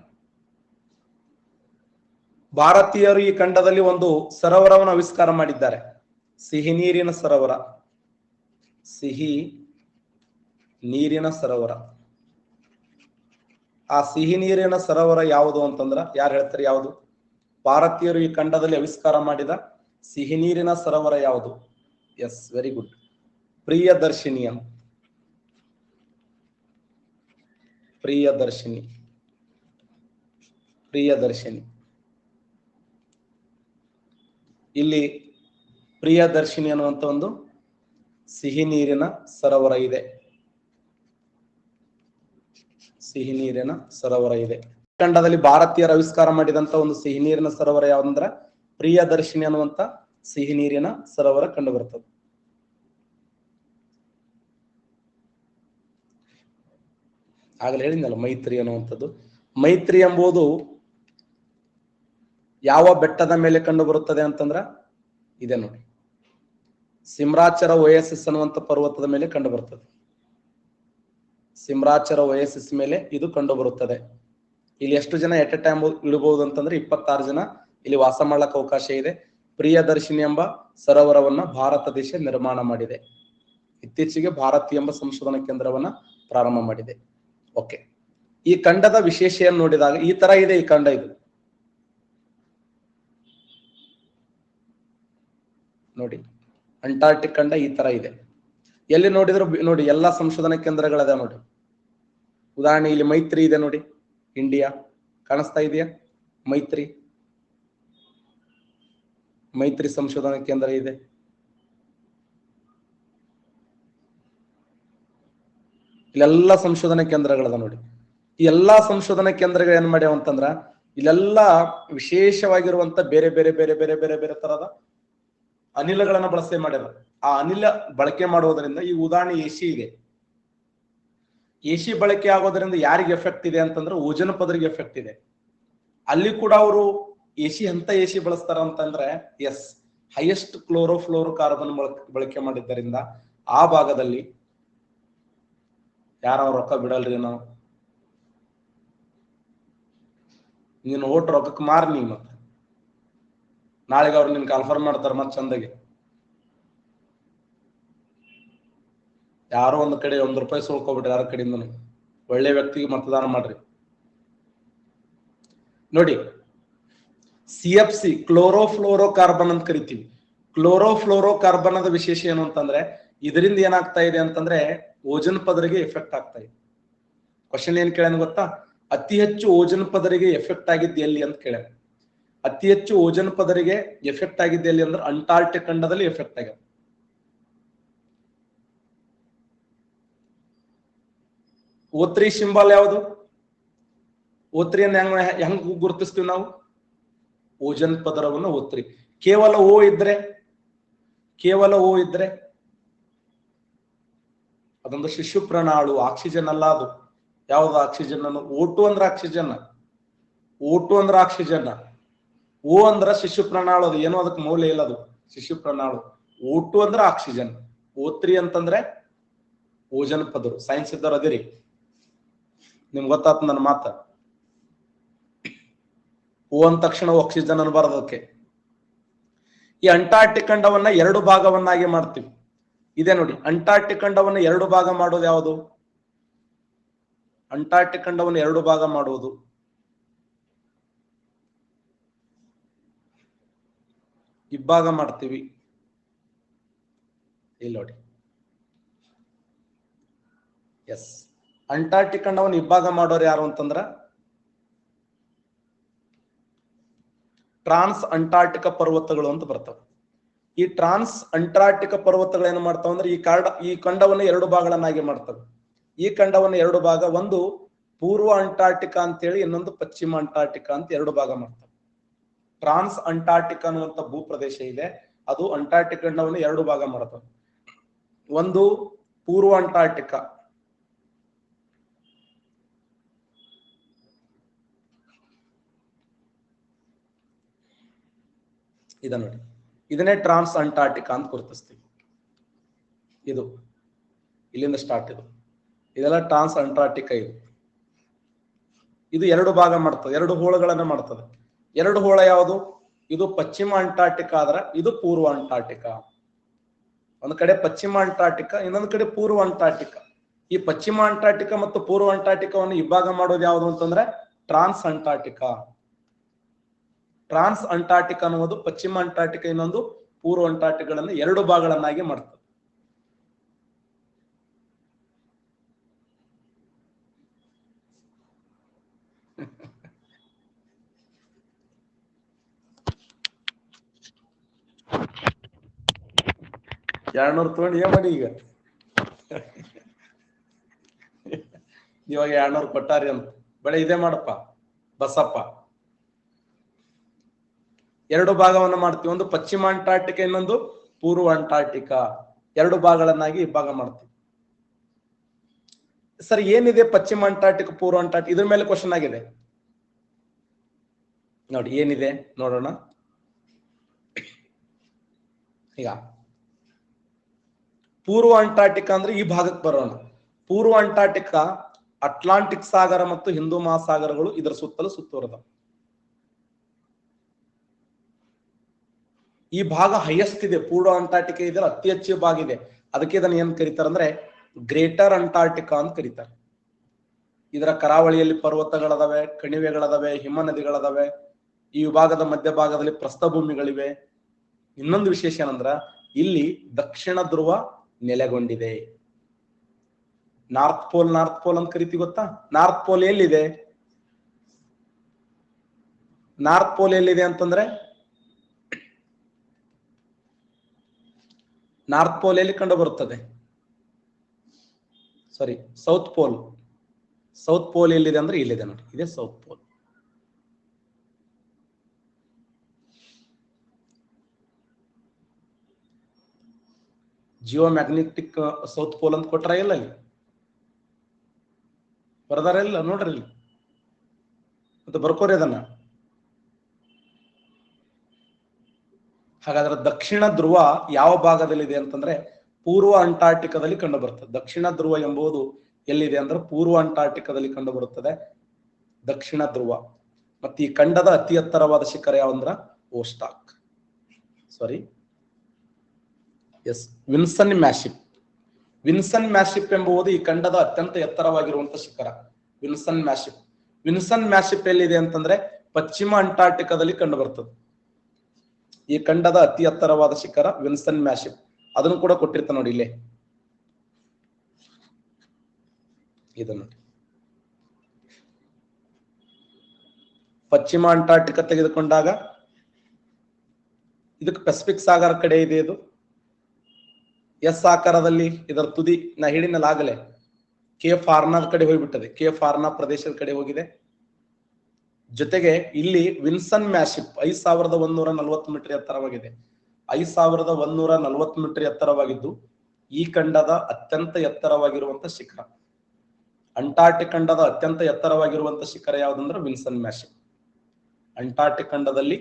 ಭಾರತೀಯರು ಈ ಖಂಡದಲ್ಲಿ ಒಂದು ಸರೋವರವನ್ನು ಆವಿಷ್ಕಾರ ಮಾಡಿದ್ದಾರೆ, ಸಿಹಿ ನೀರಿನ ಸರೋವರ. ಆ ಸಿಹಿ ನೀರಿನ ಸರೋವರ ಯಾವುದು ಅಂತಂದ್ರ ಯಾರು ಹೇಳ್ತಾರೆ? ಯಾವುದು? ಭಾರತೀಯರು ಈ ಖಂಡದಲ್ಲಿ ಆವಿಷ್ಕಾರ ಮಾಡಿದ ಸಿಹಿ ನೀರಿನ ಸರೋವರ ಯಾವುದು? Yes, very good, Priyadarshini. ಇಲ್ಲಿ ಪ್ರಿಯದರ್ಶಿನಿ ಅನ್ನುವಂತ ಒಂದು ಸಿಹಿ ನೀರಿನ ಸರೋವರ ಇದೆ. ಖಂಡದಲ್ಲಿ ಭಾರತೀಯರು ಆವಿಷ್ಕಾರ ಮಾಡಿದಂತ ಒಂದು ಸಿಹಿ ನೀರಿನ ಸರೋವರ ಯಾವಂದ್ರ ಪ್ರಿಯದರ್ಶಿನಿ ಅನ್ನುವಂತ ಸಿಹಿ ನೀರಿನ ಸರೋವರ ಕಂಡು ಬರ್ತದೆ. ಆಗಲೇ ಹೇಳಿದ್ನಲ್ಲ ಮೈತ್ರಿ ಅನ್ನುವಂಥದ್ದು. ಮೈತ್ರಿ ಎಂಬುದು ಯಾವ ಬೆಟ್ಟದ ಮೇಲೆ ಕಂಡು ಬರುತ್ತದೆ ಅಂತಂದ್ರ ಇದೆ ನೋಡಿ, ಸಿಮ್ರಾಚರ ಓಯಸಿಸ್ ಅನ್ನುವಂಥ ಪರ್ವತದ ಮೇಲೆ ಕಂಡು ಬರುತ್ತದೆ. ಸಿಮ್ರಾಚರ ಓಯಸಿಸ್ ಮೇಲೆ ಇದು ಕಂಡು ಬರುತ್ತದೆ. ಇಲ್ಲಿ ಎಷ್ಟು ಜನ ಎಟ್ ಎ ಟೈಮ್ ಇಳಬಹುದು ಅಂತಂದ್ರೆ 26 ಜನ ಇಲ್ಲಿ ವಾಸ ಮಾಡಲಿಕ್ಕೆ ಅವಕಾಶ ಇದೆ. ಪ್ರಿಯದರ್ಶಿನಿ ಎಂಬ ಸರೋವರವನ್ನ ಭಾರತ ದೇಶ ನಿರ್ಮಾಣ ಮಾಡಿದೆ. ಇತ್ತೀಚೆಗೆ ಭಾರತಿ ಎಂಬ ಸಂಶೋಧನಾ ಕೇಂದ್ರವನ್ನ ಪ್ರಾರಂಭ ಮಾಡಿದೆ. ಓಕೆ, ಈ ಖಂಡದ ವಿಶೇಷ ನೋಡಿದಾಗ ಈ ತರ ಇದೆ. ಈ ಖಂಡ ಇದು ನೋಡಿ, ಅಂಟಾರ್ಟಿಕ್ ಖಂಡ ಈ ತರ ಇದೆ. ಎಲ್ಲಿ ನೋಡಿದ್ರು ನೋಡಿ ಎಲ್ಲಾ ಸಂಶೋಧನಾ ಕೇಂದ್ರಗಳದ ನೋಡಿ. ಉದಾಹರಣೆ ಇಲ್ಲಿ ಮೈತ್ರಿ ಇದೆ ನೋಡಿ, ಇಂಡಿಯಾ ಕಾಣಿಸ್ತಾ ಇದೆಯಾ? ಮೈತ್ರಿ ಸಂಶೋಧನಾ ಕೇಂದ್ರ ಇದೆ. ಇಲ್ಲೆಲ್ಲ ಸಂಶೋಧನಾ ಕೇಂದ್ರಗಳದ ನೋಡಿ. ಈ ಎಲ್ಲಾ ಸಂಶೋಧನಾ ಕೇಂದ್ರಗಳು ಏನ್ ಮಾಡ್ಯಾವ ಅಂತಂದ್ರ ಇಲ್ಲೆಲ್ಲ ವಿಶೇಷವಾಗಿರುವಂತ ಬೇರೆ ಬೇರೆ ಬೇರೆ ಬೇರೆ ಬೇರೆ ಬೇರೆ ತರದ ಅನಿಲಗಳನ್ನ ಬಳಕೆ ಮಾಡ್ಯಾರ. ಆ ಅನಿಲ ಬಳಕೆ ಮಾಡೋದ್ರಿಂದ ಈ ಉದಾಹರಣೆ ಎಸಿ ಇದೆ. ಎಸಿ ಬಳಕೆ ಆಗೋದ್ರಿಂದ ಯಾರಿಗೆ ಎಫೆಕ್ಟ್ ಇದೆ ಅಂತಂದ್ರೆ ಓಜೋನ್ ಪದರಿಗೆ ಎಫೆಕ್ಟ್ ಇದೆ. ಅಲ್ಲಿ ಕೂಡ ಅವರು ಎಸಿ ಬಳಸ್ತಾರ ಅಂತಂದ್ರೆ ಎಸ್, ಹೈಯೆಸ್ಟ್ ಕ್ಲೋರೋಫ್ಲೋರೋ ಕಾರ್ಬನ್ ಬಳಕೆ ಮಾಡಿದ್ದರಿಂದ ಆ ಭಾಗದಲ್ಲಿ ಯಾರ ರೊಕ್ಕ ಬಿಡಲ್ರಿ. ನೀನು ಓಟ್ ರೊಕ್ಕಕ್ಕೆ ಮಾರ್ ನೀ, ಮತ್ತೆ ನಾಳೆಗೆ ಅವ್ರು ನಿನ್ ಕನ್ಫರ್ಮ್ ಮಾಡ್ತಾರ ಮತ್ ಚಂದಗೆ. ಯಾರೋ ಒಂದ್ ಕಡೆ ₹1 ಸುಳ್ಕೊಬಿಟ್ರಿ, ಯಾರ ಕಡೆಯಿಂದ ಒಳ್ಳೆ ವ್ಯಕ್ತಿಗೆ ಮತದಾನ ಮಾಡ್ರಿ. ನೋಡಿ, CFC ಕ್ಲೋರೋಫ್ಲೋರೋ ಕಾರ್ಬನ್ ಅಂತ ಕರಿತೀವಿ. ಕ್ಲೋರೋಫ್ಲೋರೋ ಕಾರ್ಬನ್ ವಿಶೇಷ ಏನು ಅಂತಂದ್ರೆ ಇದರಿಂದ ಏನಾಗ್ತಾ ಇದೆ ಅಂತಂದ್ರೆ ಓಜನ್ ಪದರಿಗೆ ಎಫೆಕ್ಟ್ ಆಗ್ತಾ ಇದೆ. ಕ್ವಶನ್ ಏನ್ ಕೇಳ್ಯಾನ ಗೊತ್ತಾ? ಅತಿ ಹೆಚ್ಚು ಓಜನ್ ಪದರಿಗೆ ಎಫೆಕ್ಟ್ ಆಗಿದ್ದು ಎಲ್ಲಿ ಅಂತ ಕೇಳ್ಯಾನ. ಅತಿ ಹೆಚ್ಚು ಓಜನ್ ಪದರಿಗೆ ಎಫೆಕ್ಟ್ ಆಗಿದ್ದು ಎಲ್ಲಿ ಅಂದ್ರೆ ಅಂಟಾರ್ಟಿಕ್ ಖಂಡದಲ್ಲಿ ಎಫೆಕ್ಟ್ ಆಗ್ಯದ. O3 ಸಿಂಬಲ್ ಯಾವುದು? O3 ಹೆಂಗ್ ಗುರುತಿಸ್ತೀವಿ ನಾವು? ಓಜನ್ ಪದರವನ್ನು O3. ಕೇವಲ ಓ ಇದ್ರೆ ಅದೊಂದು ಶಿಶು ಪ್ರಣಾಳು, ಆಕ್ಸಿಜನ್ ಅಲ್ಲ ಅದು. ಯಾವ್ದು ಆಕ್ಸಿಜನ್ ಅನ್ನು? O2 ಅಂದ್ರೆ ಆಕ್ಸಿಜನ್, O2 ಅಂದ್ರೆ ಆಕ್ಸಿಜನ್, O ಅಂದ್ರ ಶಿಶು ಪ್ರಣಾಳು, ಅದು ಏನೋ ಅದಕ್ಕೆ ಮೌಲ್ಯ ಇಲ್ಲ, ಅದು ಶಿಶು ಪ್ರಣಾಳು. O2 ಅಂದ್ರೆ ಆಕ್ಸಿಜನ್, O3 ಅಂತಂದ್ರೆ ಓಜನ್ ಪದರು. ಸೈನ್ಸ್ ಇದ್ದವ್ರು ಅದಿರಿ, ನಿಮ್ಗೆ ಗೊತ್ತಾತ ನನ್ನ ಮಾತ. O ಅಂದ ತಕ್ಷಣ ಆಕ್ಸಿಜನ್ ಅನ್ಬಾರ್ದು ಅದಕ್ಕೆ. ಈ ಅಂಟಾರ್ಟಿಕ್ ಖಂಡವನ್ನ 2 ಭಾಗವನ್ನಾಗಿ ಮಾಡ್ತೀವಿ. ಇದೆ ನೋಡಿ, ಅಂಟಾರ್ಟಿಕ್ ಖಂಡವನ್ನು 2 ಭಾಗ ಮಾಡೋದು ಯಾವುದು? ಅಂಟಾರ್ಟಿಕ್ ಖಂಡವನ್ನು 2 ಭಾಗ ಮಾಡುವುದು ಇಬ್ಬಾಗ ಮಾಡ್ತೀವಿ. ಇಲ್ಲಿ ನೋಡಿ, ಎಸ್, ಅಂಟಾರ್ಟಿಕ್ ಖಂಡವನ್ನು ಇಬ್ಬಾಗ ಮಾಡೋರು ಯಾರು ಅಂತಂದ್ರ ಟ್ರಾನ್ಸ್ ಅಂಟಾರ್ಟಿಕ ಪರ್ವತಗಳು ಅಂತ ಬರ್ತವೆ. ಈ ಟ್ರಾನ್ಸ್ ಅಂಟಾರ್ಟಿಕ ಪರ್ವತಗಳು ಏನು ಮಾಡ್ತಾವ ಅಂದ್ರೆ ಈ ಖಂಡವನ್ನು 2 ಭಾಗಗಳನ್ನಾಗಿ ಮಾಡ್ತವೆ. ಈ ಖಂಡವನ್ನು 2 ಭಾಗ, ಒಂದು ಪೂರ್ವ ಅಂಟಾರ್ಟಿಕಾ ಅಂತೇಳಿ, ಇನ್ನೊಂದು ಪಶ್ಚಿಮ ಅಂಟಾರ್ಟಿಕಾ ಅಂತ 2 ಭಾಗ ಮಾಡ್ತವೆ. ಟ್ರಾನ್ಸ್ ಅಂಟಾರ್ಟಿಕಾ ಅನ್ನುವಂಥ ಭೂಪ್ರದೇಶ ಇದೆ, ಅದು ಅಂಟಾರ್ಟಿಕ್ ಖಂಡವನ್ನು 2 ಭಾಗ ಮಾಡ್ತವೆ. ಒಂದು ಪೂರ್ವ ಅಂಟಾರ್ಟಿಕಾ, ಇದ ನೋಡಿ, ಇದನ್ನೇ ಟ್ರಾನ್ಸ್ ಅಂಟಾರ್ಟಿಕಾ ಅಂತ ಗುರುತಿಸ್ತೀವಿ. ಇದು ಇಲ್ಲಿಂದ ಸ್ಟಾರ್ಟ್, ಇದೆಲ್ಲ ಟ್ರಾನ್ಸ್ ಅಂಟಾರ್ಟಿಕಾ. ಇದು 2 ಭಾಗ ಮಾಡ್ತದೆ, 2 ಹೋಳಗಳನ್ನ ಮಾಡ್ತದೆ. 2 ಹೋಳ ಯಾವುದು? ಇದು ಪಶ್ಚಿಮ ಅಂಟಾರ್ಟಿಕಾ ಆದ್ರ ಇದು ಪೂರ್ವ ಅಂಟಾರ್ಟಿಕಾ. ಒಂದ್ ಕಡೆ ಪಶ್ಚಿಮ ಅಂಟಾರ್ಟಿಕಾ, ಇನ್ನೊಂದು ಕಡೆ ಪೂರ್ವ ಅಂಟಾರ್ಟಿಕಾ. ಈ ಪಶ್ಚಿಮ ಅಂಟಾರ್ಟಿಕಾ ಮತ್ತು ಪೂರ್ವ ಅಂಟಾರ್ಟಿಕಾವನ್ನು ಇಬ್ಬಾಗ ಮಾಡೋದು ಯಾವುದು ಅಂತಂದ್ರೆ ಟ್ರಾನ್ಸ್ ಅಂಟಾರ್ಟಿಕಾ. ಟ್ರಾನ್ಸ್ ಅಂಟಾರ್ಟಿಕಾ ಅನ್ನುವುದು ಪಶ್ಚಿಮ ಅಂಟಾರ್ಟಿಕಾ, ಇನ್ನೊಂದು ಪೂರ್ವ ಅಂಟಾರ್ಟಿಕಾಗಳನ್ನು 2 ಭಾಗಗಳನ್ನಾಗಿ ಮಾಡ್ತದೆ. $200 ತಗೊಂಡು ಏನ್ ಮಾಡಿ? ಈಗ ಇವಾಗ 200 ಕೊಟ್ಟಾರಿ ಅಂತ ಬಳೆ ಇದೇ ಮಾಡಪ್ಪ ಬಸಪ್ಪ. 2 ಭಾಗವನ್ನು ಮಾಡ್ತೀವಿ, ಒಂದು ಪಶ್ಚಿಮ ಅಂಟಾರ್ಟಿಕಾ, ಇನ್ನೊಂದು ಪೂರ್ವ ಅಂಟಾರ್ಟಿಕಾ. 2 ಭಾಗಗಳನ್ನಾಗಿ ಇಬ್ಬಾಗ ಮಾಡ್ತೀವಿ. ಸರ್, ಏನಿದೆ ಪಶ್ಚಿಮ ಅಂಟಾರ್ಟಿಕಾ, ಪೂರ್ವ ಅಂಟಾರ್ಟಿಕಾ? ಇದ್ರ ಮೇಲೆ ಕ್ವಶನ್ ಆಗಿದೆ ನೋಡಿ, ಏನಿದೆ ನೋಡೋಣ. ಈಗ ಪೂರ್ವ ಅಂಟಾರ್ಟಿಕಾ ಅಂದ್ರೆ ಈ ಭಾಗಕ್ಕೆ ಬರೋಣ. ಪೂರ್ವ ಅಂಟಾರ್ಟಿಕಾ ಅಟ್ಲಾಂಟಿಕ್ ಸಾಗರ ಮತ್ತು ಹಿಂದೂ ಮಹಾಸಾಗರಗಳು ಇದರ ಸುತ್ತಲೂ ಸುತ್ತುವರೆದ. ಈ ಭಾಗ ಹೈಯೆಸ್ಟ್ ಇದೆ, ಪೂರ್ವ ಅಂಟಾರ್ಟಿಕಾ ಇದೆ, ಅತಿ ಹೆಚ್ಚು ಭಾಗ ಇದೆ. ಅದಕ್ಕೆ ಇದನ್ನ ಏನ್ ಕರೀತಾರೆ ಅಂದ್ರೆ ಗ್ರೇಟರ್ ಅಂಟಾರ್ಟಿಕಾ ಅಂತ ಕರೀತಾರೆ. ಇದರ ಕರಾವಳಿಯಲ್ಲಿ ಪರ್ವತಗಳದಾವೆ, ಕಣಿವೆಗಳದಾವೆ, ಹಿಮ ನದಿಗಳದಾವೆ. ಈ ವಿಭಾಗದ ಮಧ್ಯಭಾಗದಲ್ಲಿ ಪ್ರಸ್ಥಭೂಮಿಗಳಿವೆ. ಇನ್ನೊಂದು ವಿಶೇಷ ಏನಂದ್ರ ಇಲ್ಲಿ ದಕ್ಷಿಣ ಧ್ರುವ ನೆಲೆಗೊಂಡಿದೆ. ನಾರ್ತ್ ಪೋಲ್ ಅಂತ ಕರಿತೀವಿ, ಗೊತ್ತಾ? ನಾರ್ತ್ ಪೋಲ್ ಎಲ್ಲಿದೆ? ನಾರ್ತ್ ಪೋಲ್ ಎಲ್ಲಿದೆ ಅಂತಂದ್ರೆ, ನಾರ್ತ್ ಪೋಲ್ ಎಲ್ಲಿ ಕಂಡು ಬರುತ್ತದೆ? Sorry, south pole. South pole ಎಲ್ಲಿದೆ ಅಂದ್ರೆ ಇಲ್ಲಿದೆ ನೋಡಿ, ಇದೆ south pole. Geomagnetic south pole ಅಂತ ಕೊಟ್ರ ಇಲ್ಲ, ಅಲ್ಲಿ ಬರ್ದಾರ ಇಲ್ಲ ನೋಡ್ರಿ, ಇಲ್ಲಿ ಮತ್ತೆ ಬರ್ಕೋರಿ ಅದನ್ನ. ಹಾಗಾದ್ರೆ ದಕ್ಷಿಣ ಧ್ರುವ ಯಾವ ಭಾಗದಲ್ಲಿದೆ ಅಂತಂದ್ರೆ ಪೂರ್ವ ಅಂಟಾರ್ಟಿಕಾದಲ್ಲಿ ಕಂಡು ಬರುತ್ತದೆ. ದಕ್ಷಿಣ ಧ್ರುವ ಎಂಬುದು ಎಲ್ಲಿದೆ ಅಂದ್ರೆ ಪೂರ್ವ ಅಂಟಾರ್ಟಿಕಾದಲ್ಲಿ ಕಂಡು ಬರುತ್ತದೆ ದಕ್ಷಿಣ ಧ್ರುವ. ಮತ್ತೆ ಈ ಖಂಡದ ಅತಿ ಎತ್ತರವಾದ ಶಿಖರ ಯಾವಂದ್ರ ಓಸ್ಟಾಕ್, ಸಾರಿ ಎಸ್ ವಿನ್ಸನ್ ಮ್ಯಾಶಿಪ್. ವಿನ್ಸನ್ ಮ್ಯಾಶಿಪ್ ಎಂಬುದು ಈ ಖಂಡದ ಅತ್ಯಂತ ಎತ್ತರವಾಗಿರುವಂತಹ ಶಿಖರ ವಿನ್ಸನ್ ಮ್ಯಾಶಿಪ್. ವಿನ್ಸನ್ ಮ್ಯಾಶಿಪ್ ಎಲ್ಲಿದೆ ಅಂತಂದ್ರೆ ಪಶ್ಚಿಮ ಅಂಟಾರ್ಟಿಕಾದಲ್ಲಿ ಕಂಡು ಬರ್ತದೆ. ಈ ಖಂಡದ ಅತಿ ಎತ್ತರವಾದ ಶಿಖರ ವಿನ್ಸನ್ ಮ್ಯಾಶಿಪ್. ಅದನ್ನು ಕೂಡ ಕೊಟ್ಟಿರ್ತಾನೆ ನೋಡಿ ಇಲ್ಲೇ. ಇದು ನೋಡಿ, ಪಶ್ಚಿಮ ಅಂಟಾರ್ಟಿಕಾ ತೆಗೆದುಕೊಂಡಾಗ ಇದಕ್ಕೆ ಪೆಸಿಫಿಕ್ ಸಾಗರ ಕಡೆ ಇದೆ. ಇದು ಎಸ್ ಆಕಾರದಲ್ಲಿ ಇದರ ತುದಿ ನಾ ಹೇಳಿನಲ್ಲ ಆಗಲೇ ಕೇಪ್ ಹಾರ್ನರ್ ಕಡೆ ಹೋಗ್ಬಿಟ್ಟದೆ, ಕೇಪ್ ಹಾರ್ನರ್ ಪ್ರದೇಶದ ಕಡೆ ಹೋಗಿದೆ. ಜೊತೆಗೆ ಇಲ್ಲಿ ವಿನ್ಸನ್ ಮ್ಯಾಶಿಪ್ 5140 ಮೀಟರ್ ಎತ್ತರವಾಗಿದೆ. 5140 ಮೀಟರ್ ಎತ್ತರವಾಗಿದ್ದು ಈ ಖಂಡದ ಅತ್ಯಂತ ಎತ್ತರವಾಗಿರುವಂತ ಶಿಖರ. ಅಂಟಾರ್ಟಿಕ್ ಖಂಡದ ಅತ್ಯಂತ ಎತ್ತರವಾಗಿರುವಂತ ಶಿಖರ ಯಾವುದಂದ್ರೆ ವಿನ್ಸನ್ ಮ್ಯಾಶಿಪ್. ಅಂಟಾರ್ಟಿಕ್ ಖಂಡದಲ್ಲಿ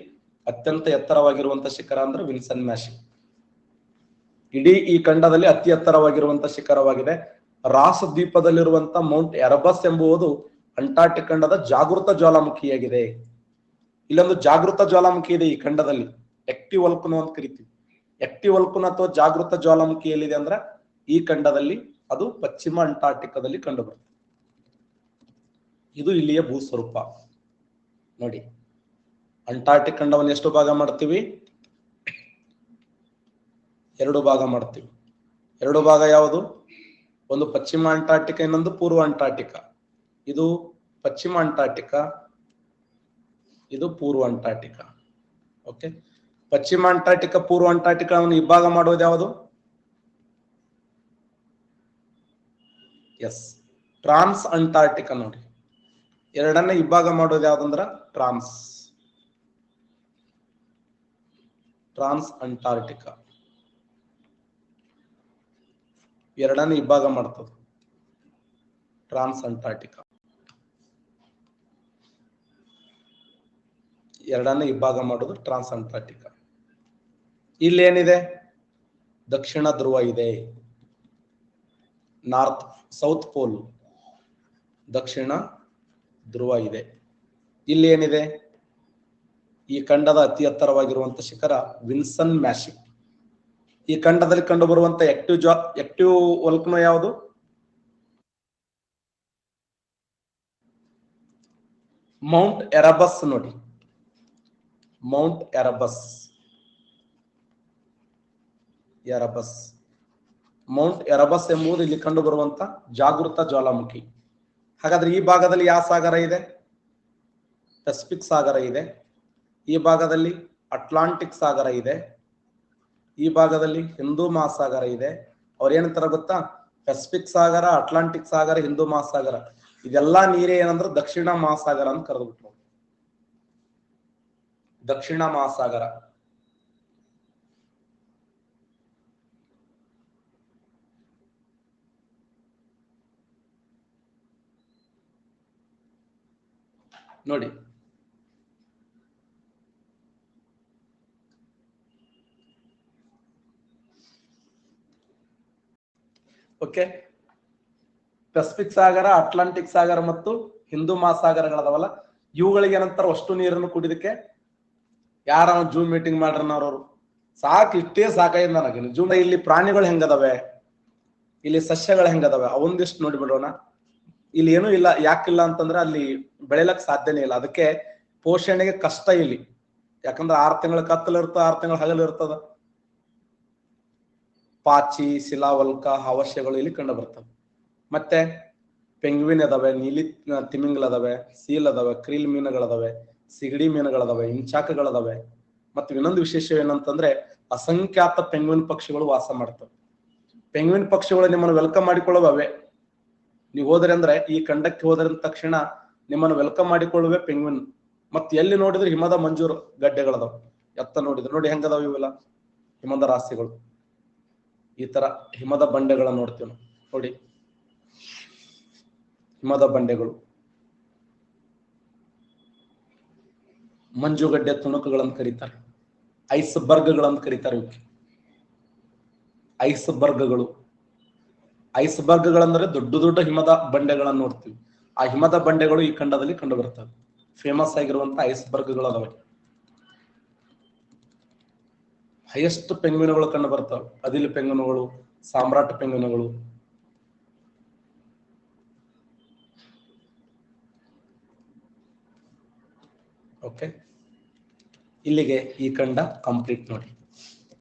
ಅತ್ಯಂತ ಎತ್ತರವಾಗಿರುವಂತ ಶಿಖರ ಅಂದ್ರೆ ವಿನ್ಸನ್ ಮ್ಯಾಶಿಪ್. ಇಡೀ ಈ ಖಂಡದಲ್ಲಿ ಅತಿ ಎತ್ತರವಾಗಿರುವಂತ ಶಿಖರವಾಗಿದೆ. ರಾಸ್ ದ್ವೀಪದಲ್ಲಿರುವಂತ ಮೌಂಟ್ ಎರಬಸ್ ಎಂಬುದು ಅಂಟಾರ್ಟಿಕ್ ಖಂಡದ ಜಾಗೃತ ಜ್ವಾಲಾಮುಖಿಯಾಗಿದೆ. ಇಲ್ಲೊಂದು ಜಾಗೃತ ಜ್ವಾಲಾಮುಖಿ ಇದೆ ಈ ಖಂಡದಲ್ಲಿ, ಆಕ್ಟಿವ್ ವಲ್ಕನೋ ಅಂತ ಕರಿತೀವಿ. ಆಕ್ಟಿವ್ ವಲ್ಕನೋ ಅಥವಾ ಜಾಗೃತ ಜ್ವಾಲಾಮುಖಿ ಎಲ್ಲಿದೆ ಅಂದ್ರೆ ಈ ಖಂಡದಲ್ಲಿ, ಅದು ಪಶ್ಚಿಮ ಅಂಟಾರ್ಟಿಕಾದಲ್ಲಿ ಕಂಡು ಬರುತ್ತೆ. ಇದು ಇಲ್ಲಿಯ ಭೂಸ್ವರೂಪ ನೋಡಿ. ಅಂಟಾರ್ಟಿಕ್ ಖಂಡವನ್ನು ಎಷ್ಟು ಭಾಗ ಮಾಡ್ತೀವಿ? 2 ಭಾಗ ಮಾಡ್ತೀವಿ. 2 ಭಾಗ ಯಾವುದು? ಒಂದು ಪಶ್ಚಿಮ ಅಂಟಾರ್ಟಿಕಾ, ಇನ್ನೊಂದು ಪೂರ್ವ ಅಂಟಾರ್ಟಿಕಾ. ಇದು ಪಶ್ಚಿಮ ಅಂಟಾರ್ಟಿಕಾ, ಇದು ಪೂರ್ವ ಅಂಟಾರ್ಟಿಕಾ. ಓಕೆ, ಪಶ್ಚಿಮ ಅಂಟಾರ್ಟಿಕಾ ಪೂರ್ವ ಅಂಟಾರ್ಟಿಕಾವನ್ನು ಇಬ್ಬಾಗ ಮಾಡೋದು ಯಾವುದು? ಎಸ್, ಟ್ರಾನ್ಸ್ ಅಂಟಾರ್ಟಿಕಾ ನೋಡಿ. ಎರಡನ್ನ ಇಬ್ಬಾಗ ಮಾಡೋದು ಯಾವ್ದಂದ್ರ ಟ್ರಾನ್ಸ್ ಅಂಟಾರ್ಟಿಕಾ. ಎರಡನ್ನ ಇಬ್ಬಾಗ ಮಾಡ್ತದೆ ಟ್ರಾನ್ಸ್ ಅಂಟಾರ್ಟಿಕಾ. ಎರಡನ್ನ ಇಬ್ಬಾಗ ಮಾಡೋದು ಟ್ರಾನ್ಸ್ ಅಂಟಾರ್ಟಿಕಾ. ಇಲ್ಲೇನಿದೆ? ದಕ್ಷಿಣ ಧ್ರುವ ಇದೆ, ಸೌತ್ ಪೋಲ್, ದಕ್ಷಿಣ ಧ್ರುವ ಇದೆ. ಇಲ್ಲಿ ಏನಿದೆ? ಈ ಖಂಡದ ಅತಿ ಎತ್ತರವಾಗಿರುವಂತ ಶಿಖರ ವಿನ್ಸನ್ ಮ್ಯಾಶಿಪ್. ಈ ಖಂಡದಲ್ಲಿ ಕಂಡು ಬರುವಂತ ಆಕ್ಟಿವ್ ವಲ್ಕನೋ ಯಾವುದು? ಮೌಂಟ್ ಎರಬಸ್ ನೋಡಿ, ಮೌಂಟ್ ಎರಬಸ್. ಮೌಂಟ್ ಎರಬಸ್ ಎಂಬುದು ಇಲ್ಲಿ ಕಂಡು ಬರುವಂತ ಜಾಗೃತ ಜ್ವಾಲಾಮುಖಿ. ಹಾಗಾದ್ರೆ ಈ ಭಾಗದಲ್ಲಿ ಯಾವ ಸಾಗರ ಇದೆ? ಪೆಸಿಫಿಕ್ ಸಾಗರ ಇದೆ. ಈ ಭಾಗದಲ್ಲಿ ಅಟ್ಲಾಂಟಿಕ್ ಸಾಗರ ಇದೆ. ಈ ಭಾಗದಲ್ಲಿ ಹಿಂದೂ ಮಹಾಸಾಗರ ಇದೆ. ಅವ್ರು ಏನಂತಾರ ಗೊತ್ತಾ? ಪೆಸಿಫಿಕ್ ಸಾಗರ, ಅಟ್ಲಾಂಟಿಕ್ ಸಾಗರ, ಹಿಂದೂ ಮಹಾಸಾಗರ ಇದೆಲ್ಲಾ ನೀರೇ ಏನಂದ್ರೆ ದಕ್ಷಿಣ ಮಹಾಸಾಗರ ಅಂತ ಕರೆದ್ಬಿಟ್ಟು. ದಕ್ಷಿಣ ಮಹಾಸಾಗರ. ನೋಡಿ, ಓಕೆ, ಪೆಸಿಫಿಕ್ ಸಾಗರ, ಅಟ್ಲಾಂಟಿಕ್ ಸಾಗರ ಮತ್ತು ಹಿಂದೂ ಮಹಾಸಾಗರಗಳದವಲ್ಲ, ಇವುಗಳಿಗೆ ಏನಂತಾರ ಅಷ್ಟು ನೀರನ್ನು ಕುಡಿದಕ್ಕೆ. ಯಾರ ಜೂಮ್ ಮೀಟಿಂಗ್ ಮಾಡ್ರನವ್ರವ್ರು ಸಾಕು, ಇಷ್ಟೇ ಸಾಕಾಗಿದೆ ನನಗೆ. ಜೂಮ್ ಇಲ್ಲಿ ಪ್ರಾಣಿಗಳು ಹೆಂಗದವೆ, ಇಲ್ಲಿ ಸಸ್ಯಗಳು ಹೆಂಗದವೆ ಅವೊಂದಿಷ್ಟು ನೋಡಿಬಿಡೋಣ. ಇಲ್ಲಿ ಏನೂ ಇಲ್ಲ. ಯಾಕಿಲ್ಲ ಅಂತಂದ್ರೆ ಅಲ್ಲಿ ಬೆಳೆಯಲಕ್ ಸಾಧ್ಯನೇ ಇಲ್ಲ. ಅದಕ್ಕೆ ಪೋಷಣೆಗೆ ಕಷ್ಟ ಇಲ್ಲಿ. ಯಾಕಂದ್ರೆ 6 ತಿಂಗಳ ಕತ್ತಲು ಇರ್ತದ, 6 ತಿಂಗಳ ಹಗಲು ಇರ್ತದ. ಪಾಚಿ, ಶಿಲಾವಲ್ಕ, ಅವಶ್ಯಗಳು ಇಲ್ಲಿ ಕಂಡು ಬರ್ತವೆ. ಮತ್ತೆ ಪೆಂಗ್ವಿನ್ ಅದಾವೆ, ನೀಲಿ ತಿಮಿಂಗ್ಲದವೆ, ಸೀಲ್ ಅದಾವೆ, ಕ್ರೀಲ್ ಮೀನುಗಳದಾವೆ, ಸಿಗಡಿ ಮೀನುಗಳದಾವೆ, ಇಂಚಾಕಗಳದಾವೆ. ಮತ್ತೆ ಇನ್ನೊಂದು ವಿಶೇಷ ಏನಂತಂದ್ರೆ ಅಸಂಖ್ಯಾತ ಪೆಂಗ್ವಿನ್ ಪಕ್ಷಿಗಳು ವಾಸ ಮಾಡ್ತವೆ. ಪೆಂಗ್ವಿನ್ ಪಕ್ಷಿಗಳು ನಿಮ್ಮನ್ನು ವೆಲ್ಕಮ್ ಮಾಡಿಕೊಳ್ಳುವವೆ. ನೀವು ಹೋದ್ರಿ ಅಂದ್ರೆ, ಈ ಖಂಡಕ್ಕೆ ಹೋದ್ರ ತಕ್ಷಣ ನಿಮ್ಮನ್ನು ವೆಲ್ಕಮ್ ಮಾಡಿಕೊಳ್ಳುವೆ ಪೆಂಗ್ವಿನ್. ಮತ್ತೆ ಎಲ್ಲಿ ನೋಡಿದ್ರೆ ಹಿಮದ ಮಂಜೂರು ಗಡ್ಡೆಗಳದಾವ. ಎತ್ತ ನೋಡಿದ್ರೆ ನೋಡಿ ಹೆಂಗದಾವ ಇವೆಲ್ಲ ಹಿಮದ ರಾಶಿಗಳು. ಈ ತರ ಹಿಮದ ಬಂಡೆಗಳನ್ನ ನೋಡ್ತೀವಿ ನಾವು. ನೋಡಿ, ಹಿಮದ ಬಂಡೆಗಳು, ಮಂಜುಗಡ್ಡೆ ತುಣುಕುಗಳನ್ನು ಕರೀತಾರೆ, ಐಸ್ ಬರ್ಗ್ಗಳಂತ ಕರೀತಾರೆ ಇವಕ್ಕೆ. ಐಸ್ ಬರ್ಗ್ಗಳಂದ್ರೆ ದೊಡ್ಡ ದೊಡ್ಡ ಹಿಮದ ಬಂಡೆಗಳನ್ನ ನೋಡ್ತೀವಿ. ಆ ಹಿಮದ ಬಂಡೆಗಳು ಈ ಖಂಡದಲ್ಲಿ ಕಂಡು ಬರ್ತವೆ. ಫೇಮಸ್ ಆಗಿರುವಂತ ಐಸ್ ಬರ್ಗ್ಗಳದಾವೆ. ಹೈಯೆಸ್ಟ್ ಪೆಂಗ್ವಿನ್ಗಳು ಕಂಡು ಬರ್ತವೆ. ಅದಿಲ್ ಪೆಂಗ್ವಿನ್ಗಳು, ಸಾಮ್ರಾಟ್ ಪೆಂಗ್ವಿನ್ಗಳು. ಓಕೆ, ಇಲ್ಲಿಗೆ ಈ ಖಂಡ ಕಂಪ್ಲೀಟ್ ನೋಡಿ.